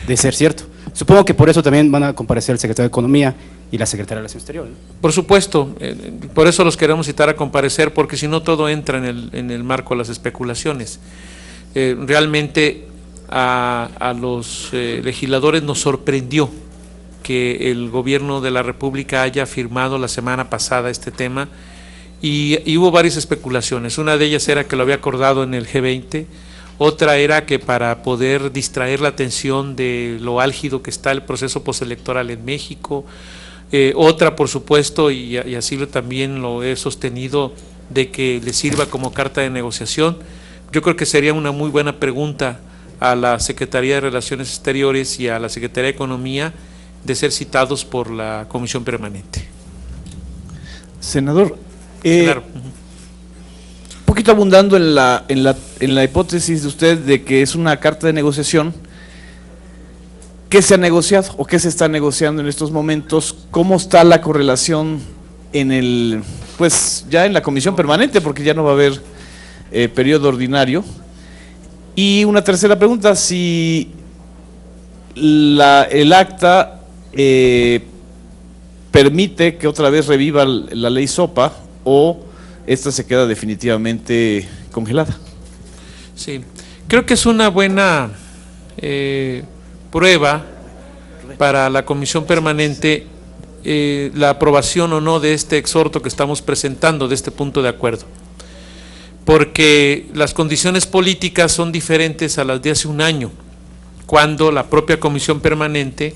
De ser cierto. Supongo que por eso también van a comparecer el secretario de Economía y la secretaria de Relaciones Exteriores, ¿no? Por supuesto, por eso los queremos citar a comparecer, porque si no todo entra en el marco de las especulaciones. Realmente a los legisladores nos sorprendió que el gobierno de la República haya firmado la semana pasada este tema y hubo varias especulaciones. Una de ellas era que lo había acordado en el G20, otra era que para poder distraer la atención de lo álgido que está el proceso postelectoral en México, otra por supuesto, y así también lo he sostenido, de que le sirva como carta de negociación. Yo creo que sería una muy buena pregunta a la Secretaría de Relaciones Exteriores y a la Secretaría de Economía de ser citados por la Comisión Permanente. Senador, claro. Un poquito abundando en la hipótesis de usted de que es una carta de negociación, ¿qué se ha negociado o qué se está negociando en estos momentos? ¿Cómo está la correlación ya en la Comisión Permanente, porque ya no va a haber periodo ordinario? Y una tercera pregunta, si el ACTA permite que otra vez reviva la ley SOPA o esta se queda definitivamente congelada. Sí, creo que es una buena prueba para la Comisión Permanente la aprobación o no de este exhorto que estamos presentando, de este punto de acuerdo, porque las condiciones políticas son diferentes a las de hace un año, cuando la propia Comisión Permanente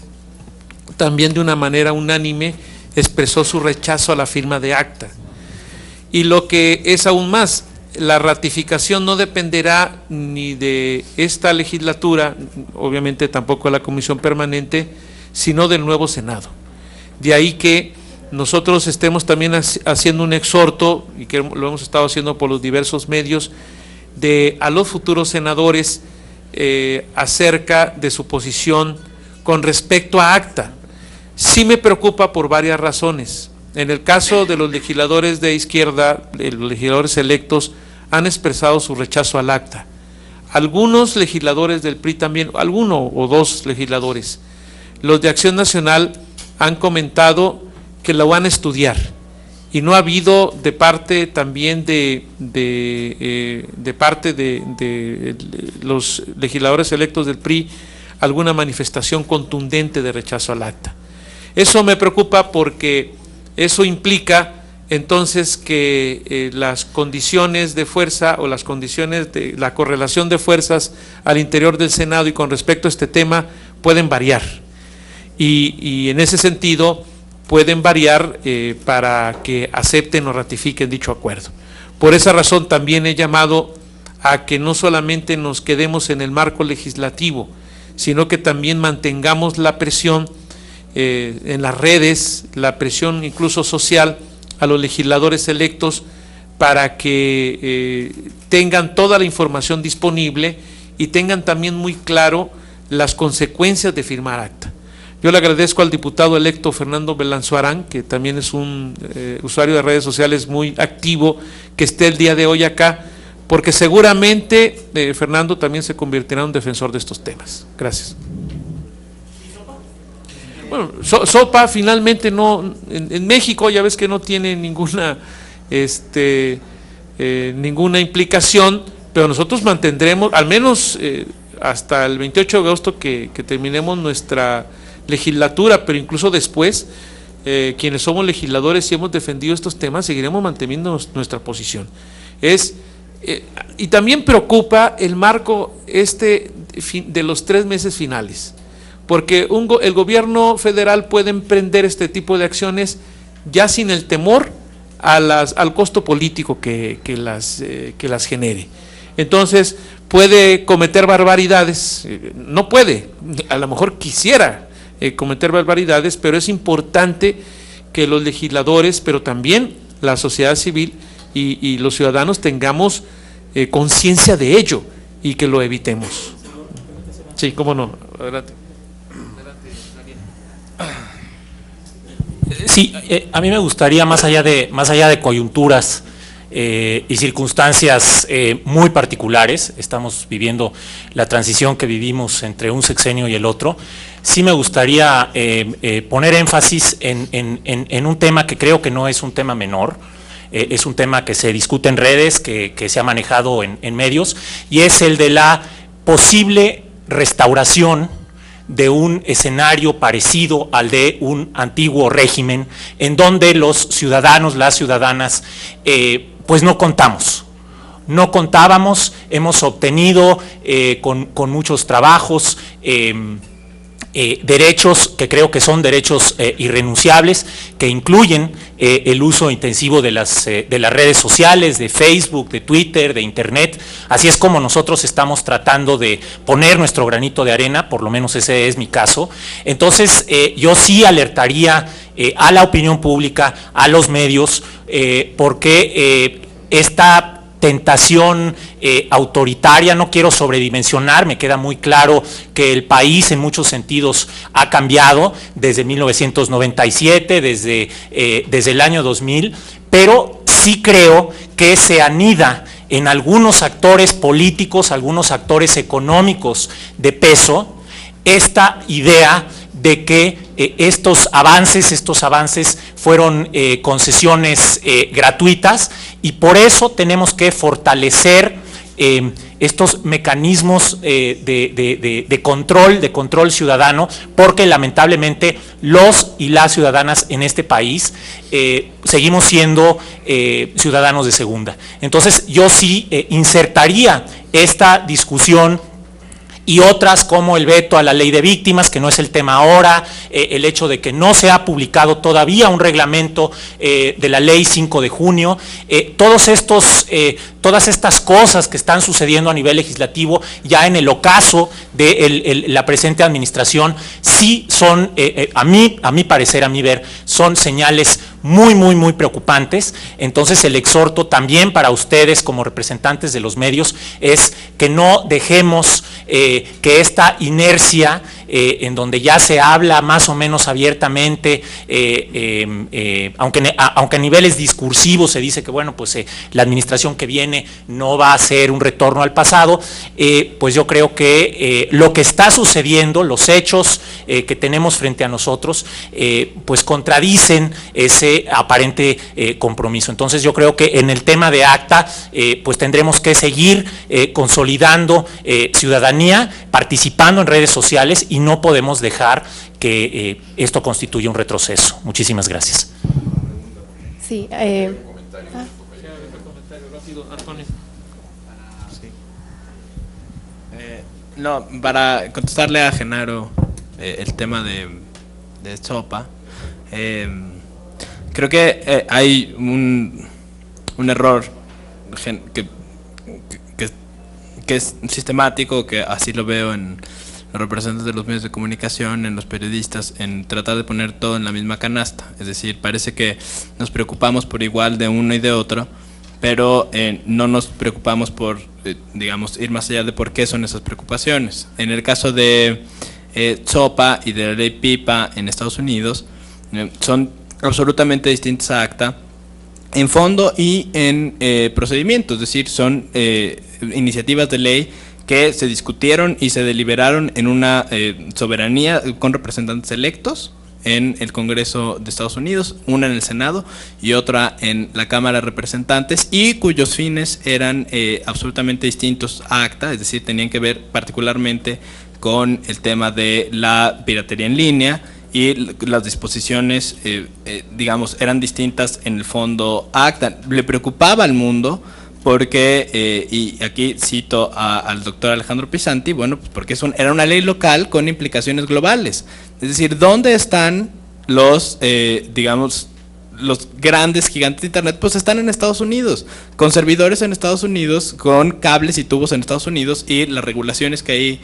también de una manera unánime expresó su rechazo a la firma de ACTA. Y lo que es aún más, la ratificación no dependerá ni de esta legislatura, obviamente tampoco de la Comisión Permanente, sino del nuevo Senado. De ahí que nosotros estemos también haciendo un exhorto, y que lo hemos estado haciendo por los diversos medios, a los futuros senadores acerca de su posición con respecto a ACTA. Sí me preocupa por varias razones. En el caso de los legisladores de izquierda, los legisladores electos han expresado su rechazo al ACTA. algunos legisladores del PRI también, alguno o dos legisladores, los de Acción Nacional han comentado que lo van a estudiar, y no ha habido de parte también de los legisladores electos del PRI alguna manifestación contundente de rechazo al acta. Eso me preocupa porque eso implica entonces que las condiciones de fuerza o las condiciones de la correlación de fuerzas al interior del Senado y con respecto a este tema pueden variar, y en ese sentido pueden variar para que acepten o ratifiquen dicho acuerdo. Por esa razón también he llamado a que no solamente nos quedemos en el marco legislativo, sino que también mantengamos la presión en las redes, la presión incluso social a los legisladores electos para que tengan toda la información disponible y tengan también muy claro las consecuencias de firmar acta. Yo le agradezco al diputado electo Fernando Belanzuarán, que también es un usuario de redes sociales muy activo, que esté el día de hoy acá, porque seguramente Fernando también se convertirá en un defensor de estos temas. Gracias. Bueno, SOPA finalmente no, en México ya ves que no tiene ninguna ninguna implicación, pero nosotros mantendremos, al menos hasta el 28 de agosto que terminemos nuestra legislatura, pero incluso después, quienes somos legisladores y hemos defendido estos temas, seguiremos manteniendo nuestra posición. Y también preocupa el marco de los 3 meses finales, porque el gobierno federal puede emprender este tipo de acciones ya sin el temor al costo político que las genere. Entonces puede cometer barbaridades, no puede, a lo mejor quisiera cometer barbaridades, pero es importante que los legisladores, pero también la sociedad civil y los ciudadanos tengamos conciencia de ello y que lo evitemos. Sí, cómo no, adelante. Sí, a mí me gustaría, más allá de coyunturas y circunstancias muy particulares, estamos viviendo la transición que vivimos entre un sexenio y el otro, sí me gustaría poner énfasis en un tema que creo que no es un tema menor, es un tema que se discute en redes, que se ha manejado en medios, y es el de la posible restauración de un escenario parecido al de un antiguo régimen, en donde los ciudadanos, las ciudadanas, pues no contábamos, hemos obtenido con muchos trabajos derechos que creo que son derechos irrenunciables, que incluyen el uso intensivo de las redes sociales, de Facebook, de Twitter, de Internet. Así es como nosotros estamos tratando de poner nuestro granito de arena, por lo menos ese es mi caso. Entonces yo sí alertaría a la opinión pública, a los medios, porque esta tentación autoritaria, no quiero sobredimensionar, me queda muy claro que el país en muchos sentidos ha cambiado desde 1997, desde el año 2000, pero sí creo que se anida en algunos actores políticos, algunos actores económicos de peso, esta idea de que estos avances fueron concesiones gratuitas, y por eso tenemos que fortalecer estos mecanismos de control ciudadano, porque lamentablemente los y las ciudadanas en este país seguimos siendo ciudadanos de segunda. Entonces yo sí insertaría esta discusión y otras como el veto a la ley de víctimas, que no es el tema ahora, el hecho de que no se ha publicado todavía un reglamento de la ley 5 de junio, todas estas cosas que están sucediendo a nivel legislativo ya en el ocaso de la presente administración, sí son, a mi parecer, a mi ver, son señales muy preocupantes. Entonces el exhorto también para ustedes como representantes de los medios es que no dejemos que esta inercia en donde ya se habla más o menos abiertamente, aunque a niveles discursivos se dice que bueno, pues la administración que viene no va a ser un retorno al pasado, pues yo creo que lo que está sucediendo, los hechos que tenemos frente a nosotros, pues contradicen ese aparente compromiso. Entonces yo creo que en el tema de ACTA, pues tendremos que seguir consolidando ciudadanía, participando en redes sociales, y no podemos dejar que esto constituya un retroceso. Muchísimas gracias. Sí, No, para contestarle a Genaro el tema de Sopa, creo que hay un error que es sistemático, que así lo veo en los representantes de los medios de comunicación, en los periodistas, en tratar de poner todo en la misma canasta. Es decir, parece que nos preocupamos por igual de uno y de otro, pero no nos preocupamos por, digamos, ir más allá de por qué son esas preocupaciones. En el caso de SOPA y de la ley PIPA en Estados Unidos, son absolutamente distintas a ACTA en fondo y en procedimiento, es decir, son iniciativas de ley que se discutieron y se deliberaron en una soberanía con representantes electos en el Congreso de Estados Unidos, una en el Senado y otra en la Cámara de Representantes, y cuyos fines eran absolutamente distintos a ACTA, es decir, tenían que ver particularmente con el tema de la piratería en línea, y las disposiciones, digamos, eran distintas en el fondo a ACTA. Le preocupaba al mundo porque, y aquí cito al doctor Alejandro Pisanti, bueno, pues porque era una ley local con implicaciones globales. Es decir, ¿dónde están los, digamos, los grandes gigantes de Internet? Pues están en Estados Unidos, con servidores en Estados Unidos, con cables y tubos en Estados Unidos, y las regulaciones que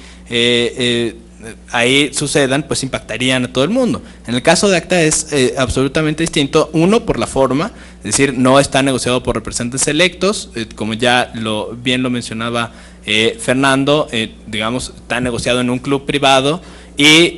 ahí sucedan, pues impactarían a todo el mundo. En el caso de ACTA es absolutamente distinto, uno, por la forma, es decir, no está negociado por representantes electos, como ya bien lo mencionaba Fernando, digamos, está negociado en un club privado, y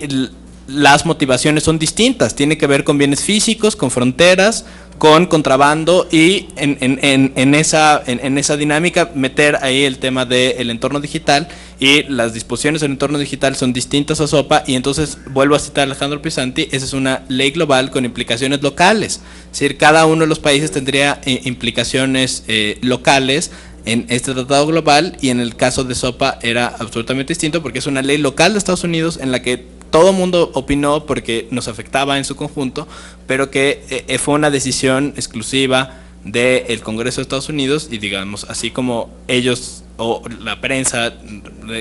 las motivaciones son distintas, tiene que ver con bienes físicos, con fronteras, con contrabando, y en esa dinámica meter ahí el tema del entorno digital, y las disposiciones del entorno digital son distintas a SOPA, y entonces vuelvo a citar a Alejandro Pisanti, esa es una ley global con implicaciones locales, es decir, cada uno de los países tendría implicaciones locales en este tratado global, y en el caso de SOPA era absolutamente distinto porque es una ley local de Estados Unidos en la que todo el mundo opinó porque nos afectaba en su conjunto, pero que fue una decisión exclusiva del Congreso de Estados Unidos, y digamos, así como ellos o la prensa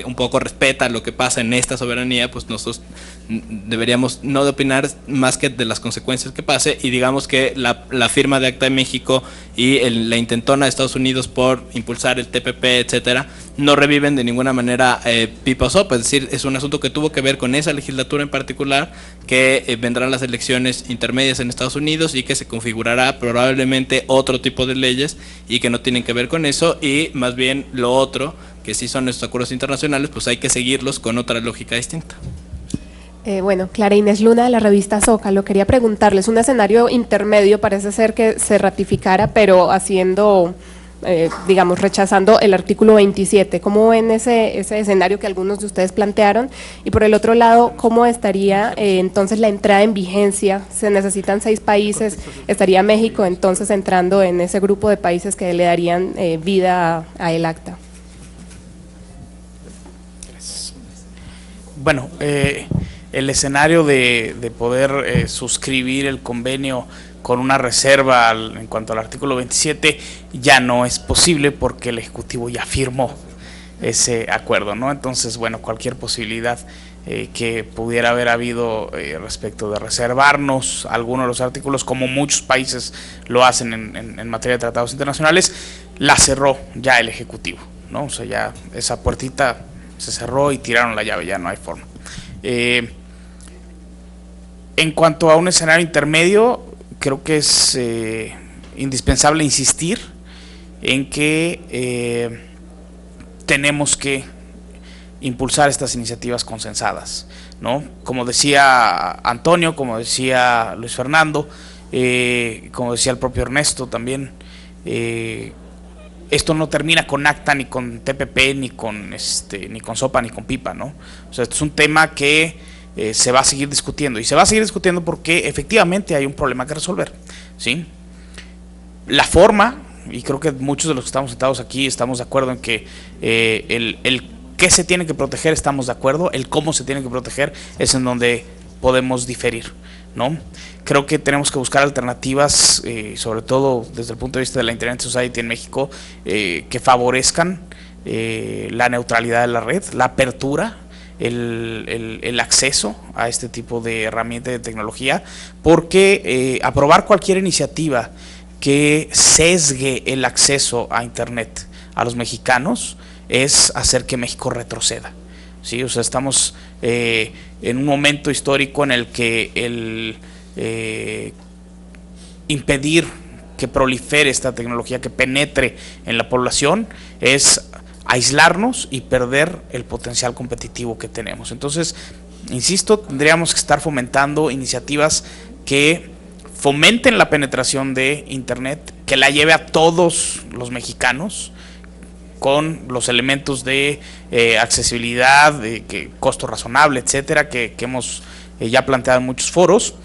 un poco respeta lo que pasa en esta soberanía, pues nosotros deberíamos no de opinar más que de las consecuencias que pase, y digamos que la firma de ACTA de México y la intentona de Estados Unidos por impulsar el TPP, etcétera, no reviven de ninguna manera PIPA o SOPA, es decir, es un asunto que tuvo que ver con esa legislatura en particular, que vendrán las elecciones intermedias en Estados Unidos y que se configurará probablemente otro tipo de leyes y que no tienen que ver con eso, y más bien lo otro, que sí son estos acuerdos internacionales, pues hay que seguirlos con otra lógica distinta. Bueno, Clara Inés Luna de la revista Zócalo, quería preguntarles, un escenario intermedio parece ser que se ratificara, pero haciendo, digamos, rechazando el artículo 27. ¿Cómo ven ese escenario que algunos de ustedes plantearon? Y por el otro lado, ¿cómo estaría entonces la entrada en vigencia? Se necesitan 6 países, estaría México entonces entrando en ese grupo de países que le darían vida a el ACTA. Bueno, el escenario de poder suscribir el convenio con una reserva en cuanto al artículo 27 ya no es posible porque el Ejecutivo ya firmó ese acuerdo, ¿no? Entonces, bueno, cualquier posibilidad que pudiera haber habido respecto de reservarnos algunos de los artículos, como muchos países lo hacen en materia de tratados internacionales, la cerró ya el Ejecutivo, ¿no? O sea, ya esa puertita se cerró y tiraron la llave, ya no hay forma. En cuanto a un escenario intermedio, creo que es indispensable insistir en que tenemos que impulsar estas iniciativas consensadas. ¿no? Como decía Antonio, como decía Luis Fernando, como decía el propio Ernesto también, esto no termina con ACTA, ni con TPP, ni con sopa, ni con pipa, ¿no? O sea, esto es un tema que se va a seguir discutiendo, y se va a seguir discutiendo porque efectivamente hay un problema que resolver, ¿sí? La forma, y creo que muchos de los que estamos sentados aquí estamos de acuerdo en que el qué se tiene que proteger estamos de acuerdo, el cómo se tiene que proteger es en donde podemos diferir, ¿no? Creo que tenemos que buscar alternativas, sobre todo desde el punto de vista de la Internet Society en México, que favorezcan la neutralidad de la red, la apertura, el acceso a este tipo de herramienta de tecnología, porque aprobar cualquier iniciativa que sesgue el acceso a Internet a los mexicanos es hacer que México retroceda, ¿sí? O sea, estamos en un momento histórico en el que impedir que prolifere esta tecnología, que penetre en la población, es aislarnos y perder el potencial competitivo que tenemos. Entonces, insisto, tendríamos que estar fomentando iniciativas que fomenten la penetración de Internet, que la lleve a todos los mexicanos, con los elementos de accesibilidad, de costo razonable, etcétera, que hemos ya planteado en muchos foros,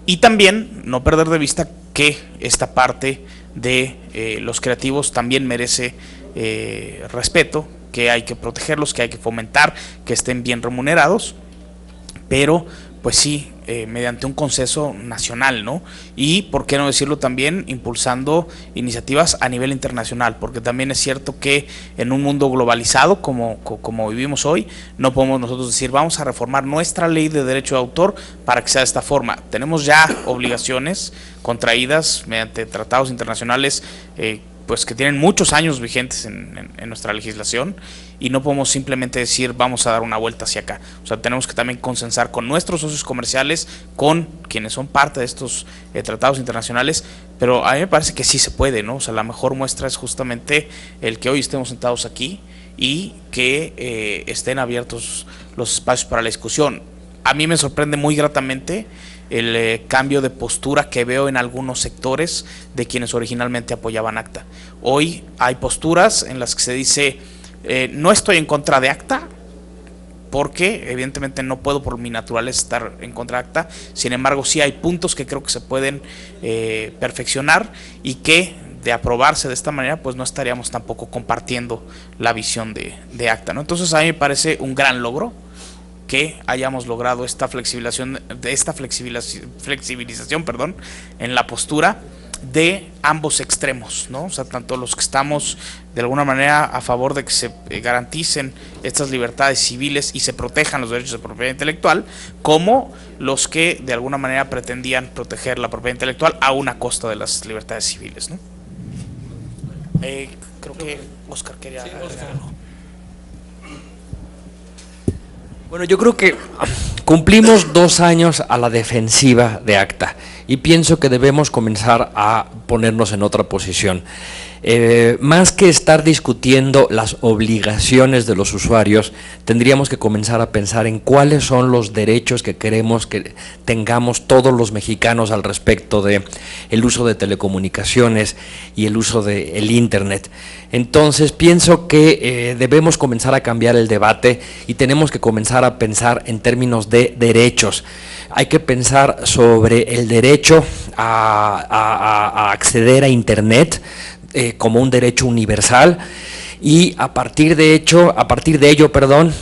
y también no perder de vista que esta parte de los creativos también merece respeto, que hay que protegerlos, que hay que fomentar, que estén bien remunerados, pero pues sí, mediante un consenso nacional, ¿no? Y, ¿por qué no decirlo también, impulsando iniciativas a nivel internacional? Porque también es cierto que en un mundo globalizado como vivimos hoy, no podemos nosotros decir, vamos a reformar nuestra ley de derecho de autor para que sea de esta forma. Tenemos ya obligaciones contraídas mediante tratados internacionales, pues que tienen muchos años vigentes en nuestra legislación, y no podemos simplemente decir vamos a dar una vuelta hacia acá. O sea, tenemos que también consensar con nuestros socios comerciales, con quienes son parte de estos tratados internacionales, pero a mí me parece que sí se puede, ¿no? O sea, la mejor muestra es justamente el que hoy estemos sentados aquí y que estén abiertos los espacios para la discusión. A mí me sorprende muy gratamente el cambio de postura que veo en algunos sectores de quienes originalmente apoyaban ACTA. Hoy hay posturas en las que se dice no estoy en contra de ACTA, porque evidentemente no puedo por mi naturaleza estar en contra de ACTA. Sin embargo, sí hay puntos que creo que se pueden perfeccionar, y que de aprobarse de esta manera pues no estaríamos tampoco compartiendo la visión de ACTA, ¿no? Entonces a mí me parece un gran logro que hayamos logrado esta flexibilización en la postura de ambos extremos, ¿no? O sea, tanto los que estamos de alguna manera a favor de que se garanticen estas libertades civiles y se protejan los derechos de propiedad intelectual, como los que de alguna manera pretendían proteger la propiedad intelectual a una costa de las libertades civiles, ¿no? Creo que Oscar quería agregar algo. Bueno, yo creo que cumplimos 2 años a la defensiva de ACTA y pienso que debemos comenzar a ponernos en otra posición. Más que estar discutiendo las obligaciones de los usuarios, tendríamos que comenzar a pensar en cuáles son los derechos que queremos que tengamos todos los mexicanos al respecto de el uso de telecomunicaciones y el uso del Internet. Entonces pienso que debemos comenzar a cambiar el debate y tenemos que comenzar a pensar en términos de derechos. Hay que pensar sobre el derecho a acceder a Internet como un derecho universal, y a partir de ello,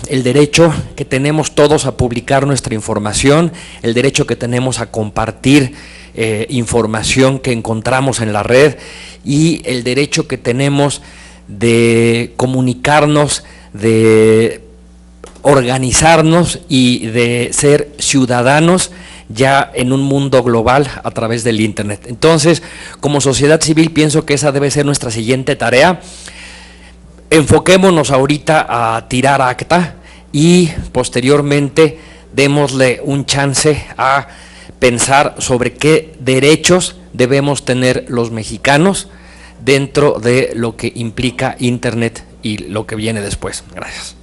el derecho que tenemos todos a publicar nuestra información, el derecho que tenemos a compartir información que encontramos en la red, y el derecho que tenemos de comunicarnos, de organizarnos y de ser ciudadanos ya en un mundo global a través del Internet. Entonces, como sociedad civil, pienso que esa debe ser nuestra siguiente tarea. Enfoquémonos ahorita a tirar ACTA y posteriormente démosle un chance a pensar sobre qué derechos debemos tener los mexicanos dentro de lo que implica Internet y lo que viene después. Gracias.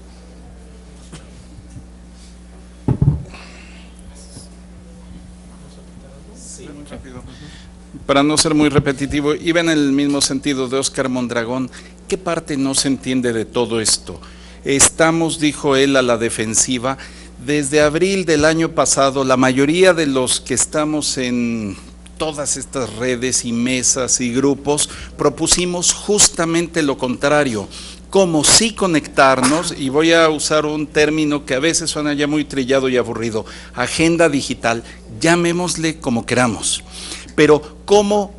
Para no ser muy repetitivo, iba en el mismo sentido de Óscar Mondragón. ¿Qué parte no se entiende de todo esto? Estamos, dijo él, a la defensiva. Desde abril del año pasado, la mayoría de los que estamos en todas estas redes y mesas y grupos, propusimos justamente lo contrario. Como sí conectarnos, y voy a usar un término que a veces suena ya muy trillado y aburrido, agenda digital, llamémosle como queramos, pero cómo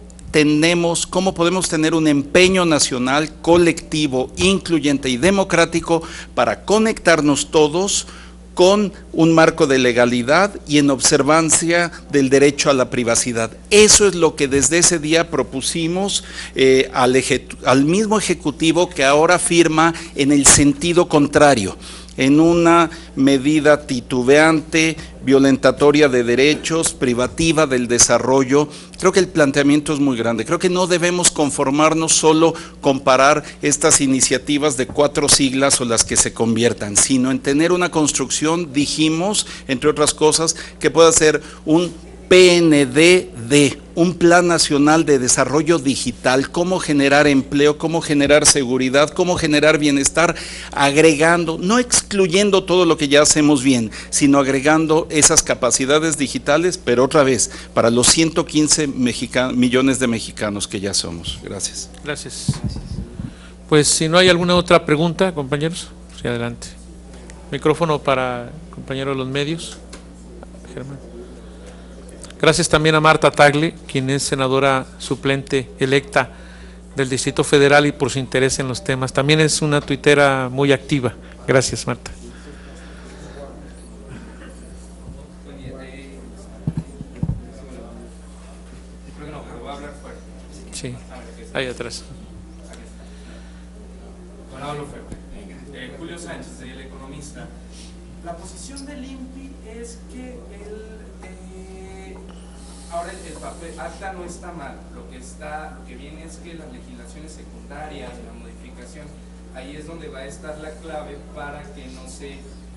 podemos tener un empeño nacional, colectivo, incluyente y democrático para conectarnos todos con un marco de legalidad y en observancia del derecho a la privacidad. Eso es lo que desde ese día propusimos al mismo Ejecutivo, que ahora firma en el sentido contrario, en una medida titubeante, violentatoria de derechos, privativa del desarrollo. Creo que el planteamiento es muy grande. Creo que no debemos conformarnos solo con parar estas iniciativas de 4 siglas o las que se conviertan, sino en tener una construcción, dijimos, entre otras cosas, que pueda ser un PNDD, un Plan Nacional de Desarrollo Digital, cómo generar empleo, cómo generar seguridad, cómo generar bienestar, agregando, no excluyendo todo lo que ya hacemos bien, sino agregando esas capacidades digitales, pero otra vez, para los 115 millones de mexicanos que ya somos. Gracias. Gracias. Pues si no hay alguna otra pregunta, compañeros, sí, adelante. Micrófono para compañeros de los medios. Germán. Gracias también a Marta Tagle, quien es senadora suplente electa del Distrito Federal, y por su interés en los temas. También es una tuitera muy activa. Gracias, Marta. Sí, ahí atrás. Julio Sánchez, El Economista. La posición del INPI es que ahora el papel acta no está mal, lo que viene es que las legislaciones secundarias, la modificación, ahí es donde va a estar la clave para que no se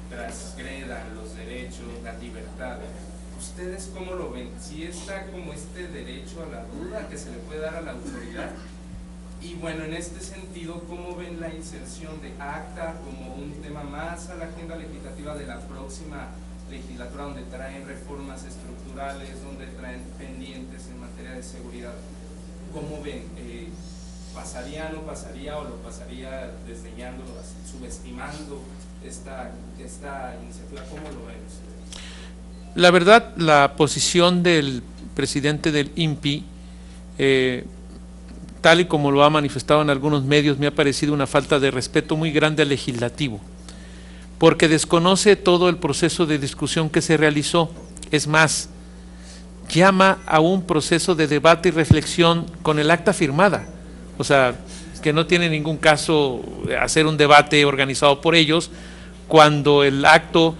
transgredan los derechos, las libertades. ¿Ustedes cómo lo ven? ¿Sí está como este derecho a la duda que se le puede dar a la autoridad? Y bueno, en este sentido, ¿cómo ven la inserción de acta como un tema más a la agenda legislativa de la próxima legislatura, donde traen reformas estructurales, donde traen pendientes en materia de seguridad? ¿Cómo ven? ¿Pasaría, no pasaría, o lo pasaría desdeñando, subestimando esta iniciativa? ¿Cómo lo ven ustedes? La verdad, la posición del presidente del INPI, tal y como lo ha manifestado en algunos medios, me ha parecido una falta de respeto muy grande al legislativo, porque desconoce todo el proceso de discusión que se realizó. Es más, llama a un proceso de debate y reflexión con el acta firmada. O sea, que no tiene ningún caso hacer un debate organizado por ellos, cuando el acto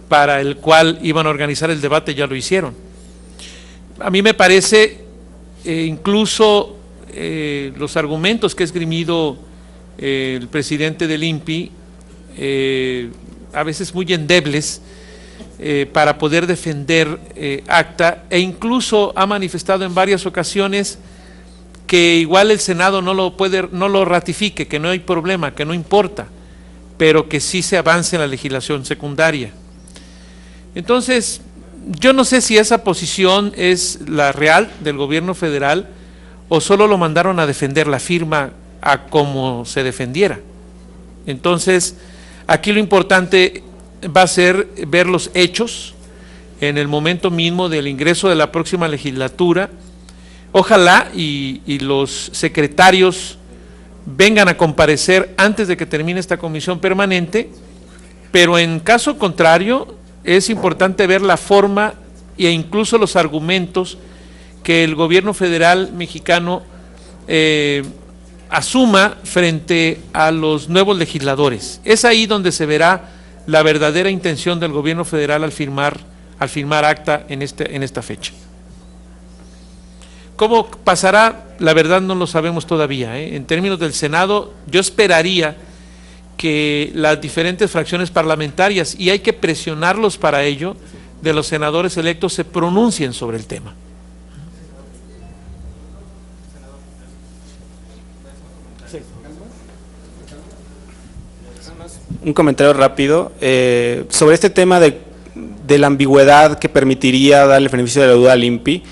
para el cual iban a organizar el debate ya lo hicieron. A mí me parece, incluso los argumentos que ha esgrimido el presidente del INPI, a veces muy endebles, para poder defender acta, e incluso ha manifestado en varias ocasiones que igual el Senado no lo ratifique, que no hay problema, que no importa, pero que sí se avance en la legislación secundaria. Entonces, yo no sé si esa posición es la real del gobierno federal, o solo lo mandaron a defender la firma a como se defendiera. Entonces, aquí lo importante va a ser ver los hechos en el momento mismo del ingreso de la próxima legislatura. Ojalá y los secretarios vengan a comparecer antes de que termine esta comisión permanente, pero en caso contrario es importante ver la forma e incluso los argumentos que el gobierno federal mexicano asuma frente a los nuevos legisladores. Es ahí donde se verá la verdadera intención del gobierno federal al firmar acta en esta fecha. ¿Cómo pasará? La verdad no lo sabemos todavía. En términos del Senado, yo esperaría que las diferentes fracciones parlamentarias, y hay que presionarlos para ello, de los senadores electos se pronuncien sobre el tema. Un comentario rápido sobre este tema de la ambigüedad que permitiría darle beneficio de la duda al INPI.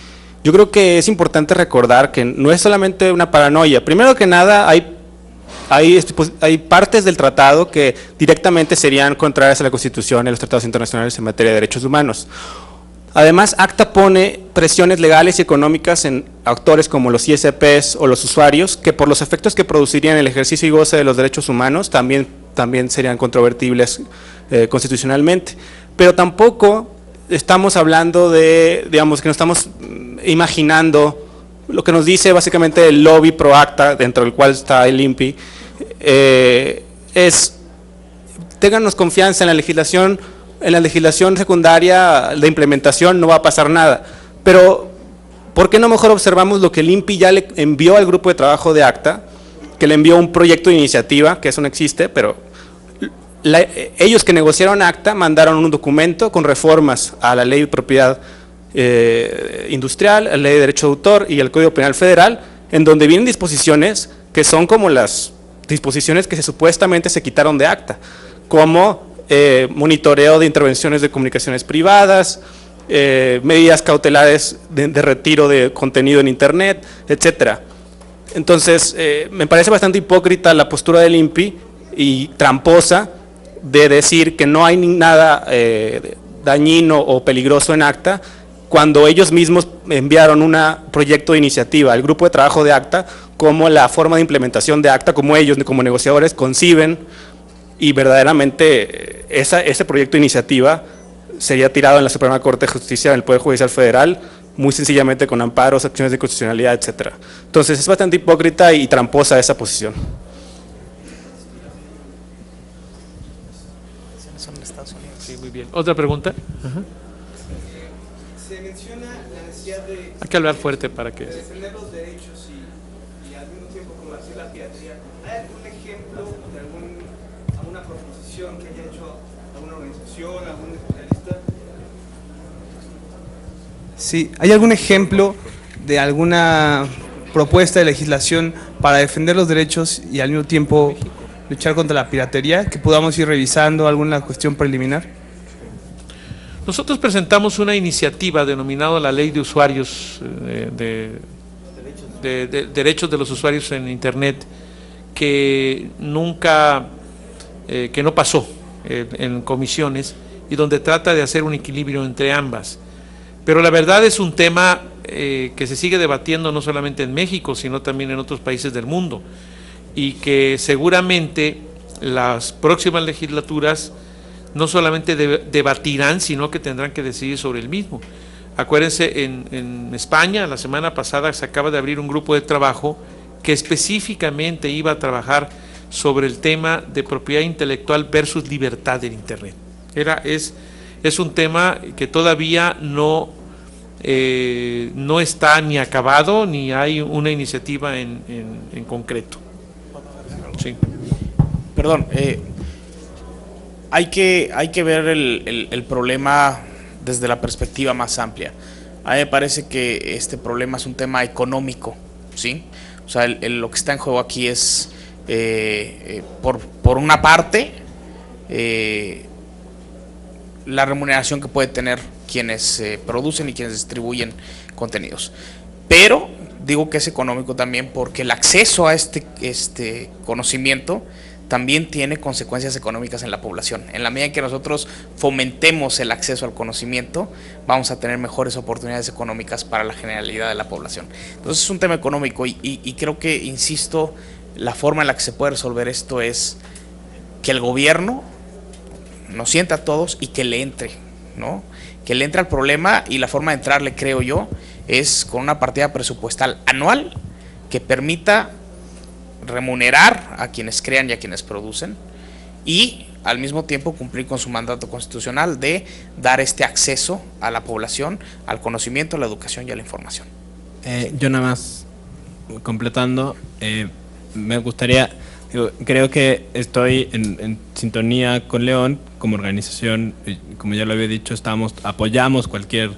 Yo creo que es importante recordar que no es solamente una paranoia. Primero que nada, hay partes del tratado que directamente serían contrarias a la Constitución y los tratados internacionales en materia de derechos humanos. Además, ACTA pone presiones legales y económicas en actores como los ISPs o los usuarios, que por los efectos que producirían el ejercicio y goce de los derechos humanos también serían controvertibles constitucionalmente. Pero tampoco estamos hablando de, digamos, que nos estamos imaginando lo que nos dice básicamente el lobby pro ACTA, dentro del cual está el INPI, es téngannos confianza en la legislación secundaria de implementación, no va a pasar nada. Pero, ¿por qué no mejor observamos lo que el INPI ya le envió al grupo de trabajo de ACTA, que le envió un proyecto de iniciativa, que eso no existe, pero ellos que negociaron ACTA mandaron un documento con reformas a la ley de propiedad industrial, a la ley de derecho de autor y al Código Penal Federal, en donde vienen disposiciones que son como las disposiciones que supuestamente se quitaron de ACTA, como monitoreo de intervenciones de comunicaciones privadas, medidas cautelares de retiro de contenido en Internet, etcétera. Entonces, me parece bastante hipócrita la postura del INPI y tramposa de decir que no hay nada dañino o peligroso en ACTA, cuando ellos mismos enviaron un proyecto de iniciativa al grupo de trabajo de ACTA como la forma de implementación de ACTA, como ellos como negociadores conciben, y verdaderamente ese proyecto de iniciativa sería tirado en la Suprema Corte de Justicia del Poder Judicial Federal, muy sencillamente con amparos, acciones de constitucionalidad, etcétera. Entonces es bastante hipócrita y tramposa esa posición. Sí, muy bien. ¿Otra pregunta? Se menciona la necesidad de... Hay que hablar fuerte para que... de defender los derechos y al mismo tiempo combatir la piratería. ¿Hay algún ejemplo de alguna proposición que haya hecho alguna organización, algún especialista? Sí, ¿hay algún ejemplo de alguna propuesta de legislación para defender los derechos y al mismo tiempo luchar contra la piratería, que podamos ir revisando alguna cuestión preliminar? Nosotros presentamos una iniciativa denominada la Ley de Usuarios, de Derechos de los Usuarios en Internet, que nunca, que no pasó en comisiones, y donde trata de hacer un equilibrio entre ambas. Pero la verdad es un tema que se sigue debatiendo no solamente en México, sino también en otros países del mundo, y que seguramente las próximas legislaturas no solamente debatirán, sino que tendrán que decidir sobre el mismo. Acuérdense, en España la semana pasada se acaba de abrir un grupo de trabajo que específicamente iba a trabajar sobre el tema de propiedad intelectual versus libertad del Internet. Es un tema que todavía no está ni acabado, ni hay una iniciativa en concreto. Sí. Perdón, hay que ver el problema desde la perspectiva más amplia. A mí me parece que este problema es un tema económico, ¿sí? O sea, lo que está en juego aquí es, por una parte, la remuneración que puede tener quienes producen y quienes distribuyen contenidos. Pero digo que es económico también porque el acceso a este conocimiento también tiene consecuencias económicas en la población. En la medida en que nosotros fomentemos el acceso al conocimiento, vamos a tener mejores oportunidades económicas para la generalidad de la población. Entonces es un tema económico y creo que, insisto, la forma en la que se puede resolver esto es que el gobierno nos sienta a todos y que le entre, ¿no? Que le entre al problema, y la forma de entrarle, creo yo, es con una partida presupuestal anual que permita remunerar a quienes crean y a quienes producen, y al mismo tiempo cumplir con su mandato constitucional de dar este acceso a la población, al conocimiento, a la educación y a la información. Yo nada más, completando, me gustaría, creo que estoy en sintonía con León como organización, como ya lo había dicho, apoyamos cualquier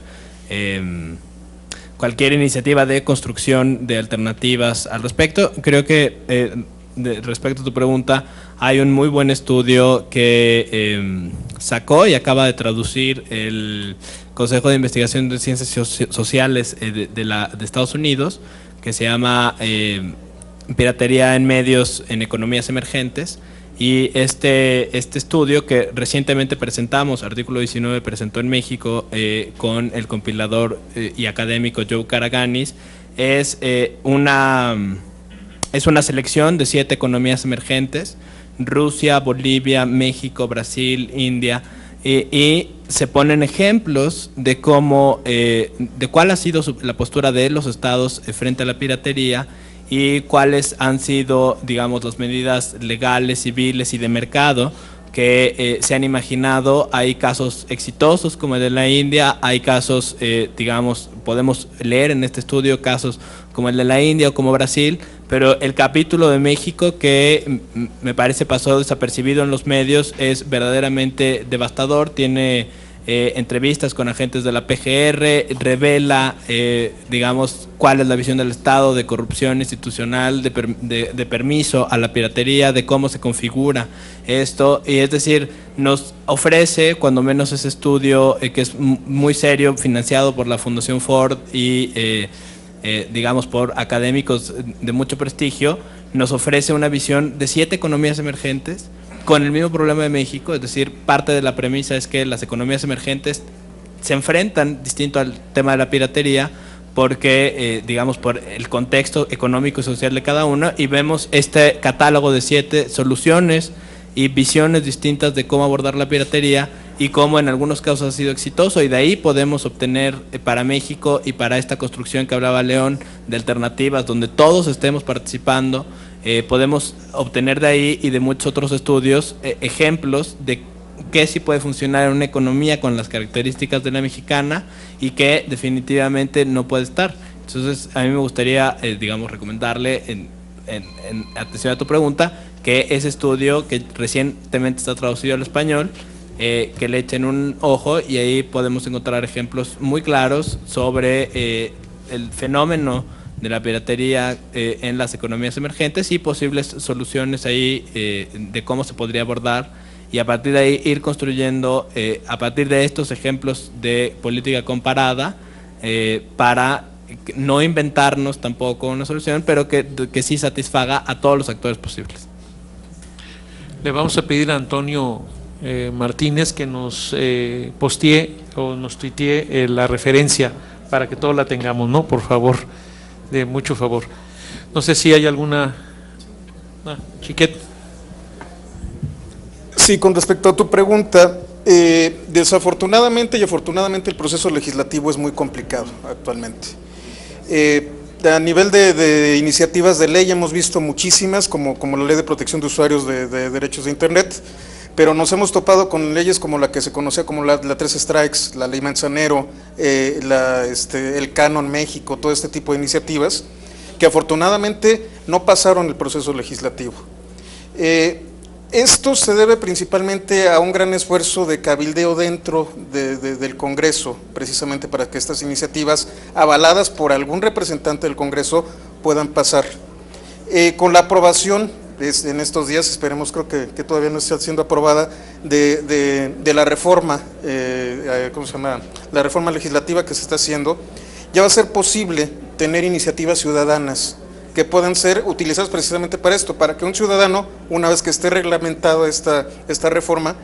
iniciativa de construcción de alternativas al respecto. Creo que respecto a tu pregunta, hay un muy buen estudio que sacó y acaba de traducir el Consejo de Investigación de Ciencias Sociales de Estados Unidos, que se llama Piratería en Medios en Economías Emergentes. Y este estudio que recientemente presentamos, artículo 19, presentó en México con el compilador y académico Joe Karaganis, es una selección de 7 economías emergentes: Rusia, Bolivia, México, Brasil, India, y se ponen ejemplos de cómo, de cuál ha sido la postura de los estados frente a la piratería y cuáles han sido, digamos, las medidas legales, civiles y de mercado que se han imaginado. Hay casos exitosos como el de la India, hay casos, digamos, podemos leer en este estudio casos como el de la India o como Brasil, pero el capítulo de México, que me parece pasó desapercibido en los medios, es verdaderamente devastador. Tiene entrevistas con agentes de la PGR, revela, digamos, cuál es la visión del Estado de corrupción institucional, de permiso a la piratería, de cómo se configura esto, y es decir, nos ofrece cuando menos ese estudio que es muy serio, financiado por la Fundación Ford y digamos por académicos de mucho prestigio, nos ofrece una visión de 7 economías emergentes con el mismo problema de México. Es decir, parte de la premisa es que las economías emergentes se enfrentan distinto al tema de la piratería porque, digamos, por el contexto económico y social de cada uno, y vemos este catálogo de 7 soluciones y visiones distintas de cómo abordar la piratería y cómo en algunos casos ha sido exitoso, y de ahí podemos obtener para México y para esta construcción que hablaba León de alternativas donde todos estemos participando. Podemos obtener de ahí y de muchos otros estudios ejemplos de qué sí puede funcionar en una economía con las características de la mexicana y qué definitivamente no puede estar. Entonces, a mí me gustaría, digamos, recomendarle, en atención a tu pregunta, que ese estudio que recientemente está traducido al español, que le echen un ojo, y ahí podemos encontrar ejemplos muy claros sobre el fenómeno de la piratería en las economías emergentes y posibles soluciones ahí de cómo se podría abordar, y a partir de ahí ir construyendo a partir de estos ejemplos de política comparada para no inventarnos tampoco una solución, pero que sí satisfaga a todos los actores posibles. Le vamos a pedir a Antonio Martínez que nos postee o nos tuitee la referencia para que todos la tengamos, ¿no? Por favor, de mucho favor. No sé si hay alguna... Chiquet. Sí, con respecto a tu pregunta, desafortunadamente y afortunadamente el proceso legislativo es muy complicado actualmente. A nivel de iniciativas de ley hemos visto muchísimas, como la Ley de Protección de Usuarios de Derechos de Internet, pero nos hemos topado con leyes como la que se conocía como la 3 Strikes, la Ley Manzanero, el Canon México, todo este tipo de iniciativas, que afortunadamente no pasaron el proceso legislativo. Esto se debe principalmente a un gran esfuerzo de cabildeo dentro del Congreso, precisamente para que estas iniciativas, avaladas por algún representante del Congreso, puedan pasar. Con la aprobación en estos días, esperemos, creo que todavía no está siendo aprobada, de la reforma, ¿cómo se llama?, la reforma legislativa que se está haciendo, ya va a ser posible tener iniciativas ciudadanas que puedan ser utilizadas precisamente para esto, para que un ciudadano, una vez que esté reglamentada esta reforma,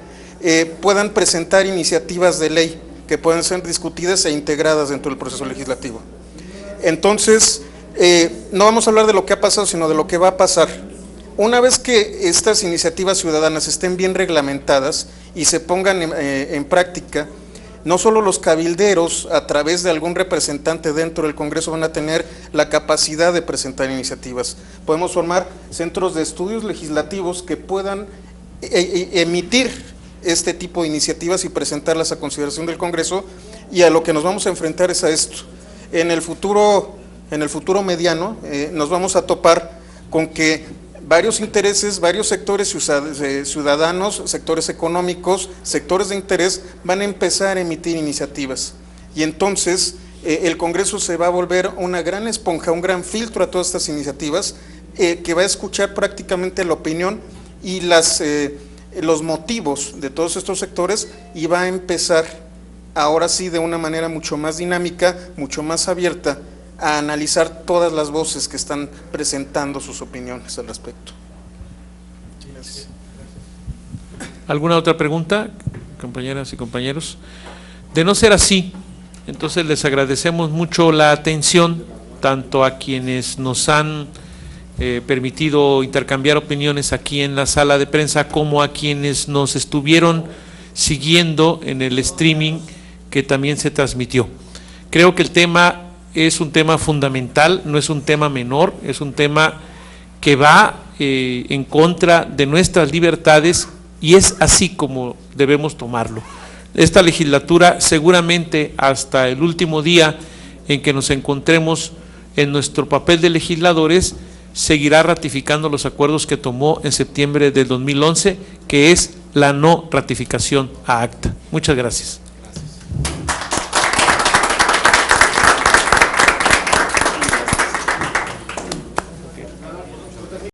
puedan presentar iniciativas de ley que puedan ser discutidas e integradas dentro del proceso legislativo. Entonces, no vamos a hablar de lo que ha pasado, sino de lo que va a pasar. Una vez que estas iniciativas ciudadanas estén bien reglamentadas y se pongan en práctica, no solo los cabilderos, a través de algún representante dentro del Congreso, van a tener la capacidad de presentar iniciativas. Podemos formar centros de estudios legislativos que puedan emitir este tipo de iniciativas y presentarlas a consideración del Congreso, y a lo que nos vamos a enfrentar es a esto. En el futuro mediano nos vamos a topar con que varios intereses, varios sectores ciudadanos, sectores económicos, sectores de interés van a empezar a emitir iniciativas, y entonces el Congreso se va a volver una gran esponja, un gran filtro a todas estas iniciativas, que va a escuchar prácticamente la opinión y los motivos de todos estos sectores, y va a empezar ahora sí de una manera mucho más dinámica, mucho más abierta, a analizar todas las voces que están presentando sus opiniones al respecto. Gracias. ¿Alguna otra pregunta, compañeras y compañeros? De no ser así, entonces les agradecemos mucho la atención, tanto a quienes nos han permitido intercambiar opiniones aquí en la sala de prensa, como a quienes nos estuvieron siguiendo en el streaming que también se transmitió. Creo que el tema es un tema fundamental, no es un tema menor, es un tema que va en contra de nuestras libertades, y es así como debemos tomarlo. Esta legislatura, seguramente hasta el último día en que nos encontremos en nuestro papel de legisladores, seguirá ratificando los acuerdos que tomó en septiembre del 2011, que es la no ratificación a acta. Muchas gracias.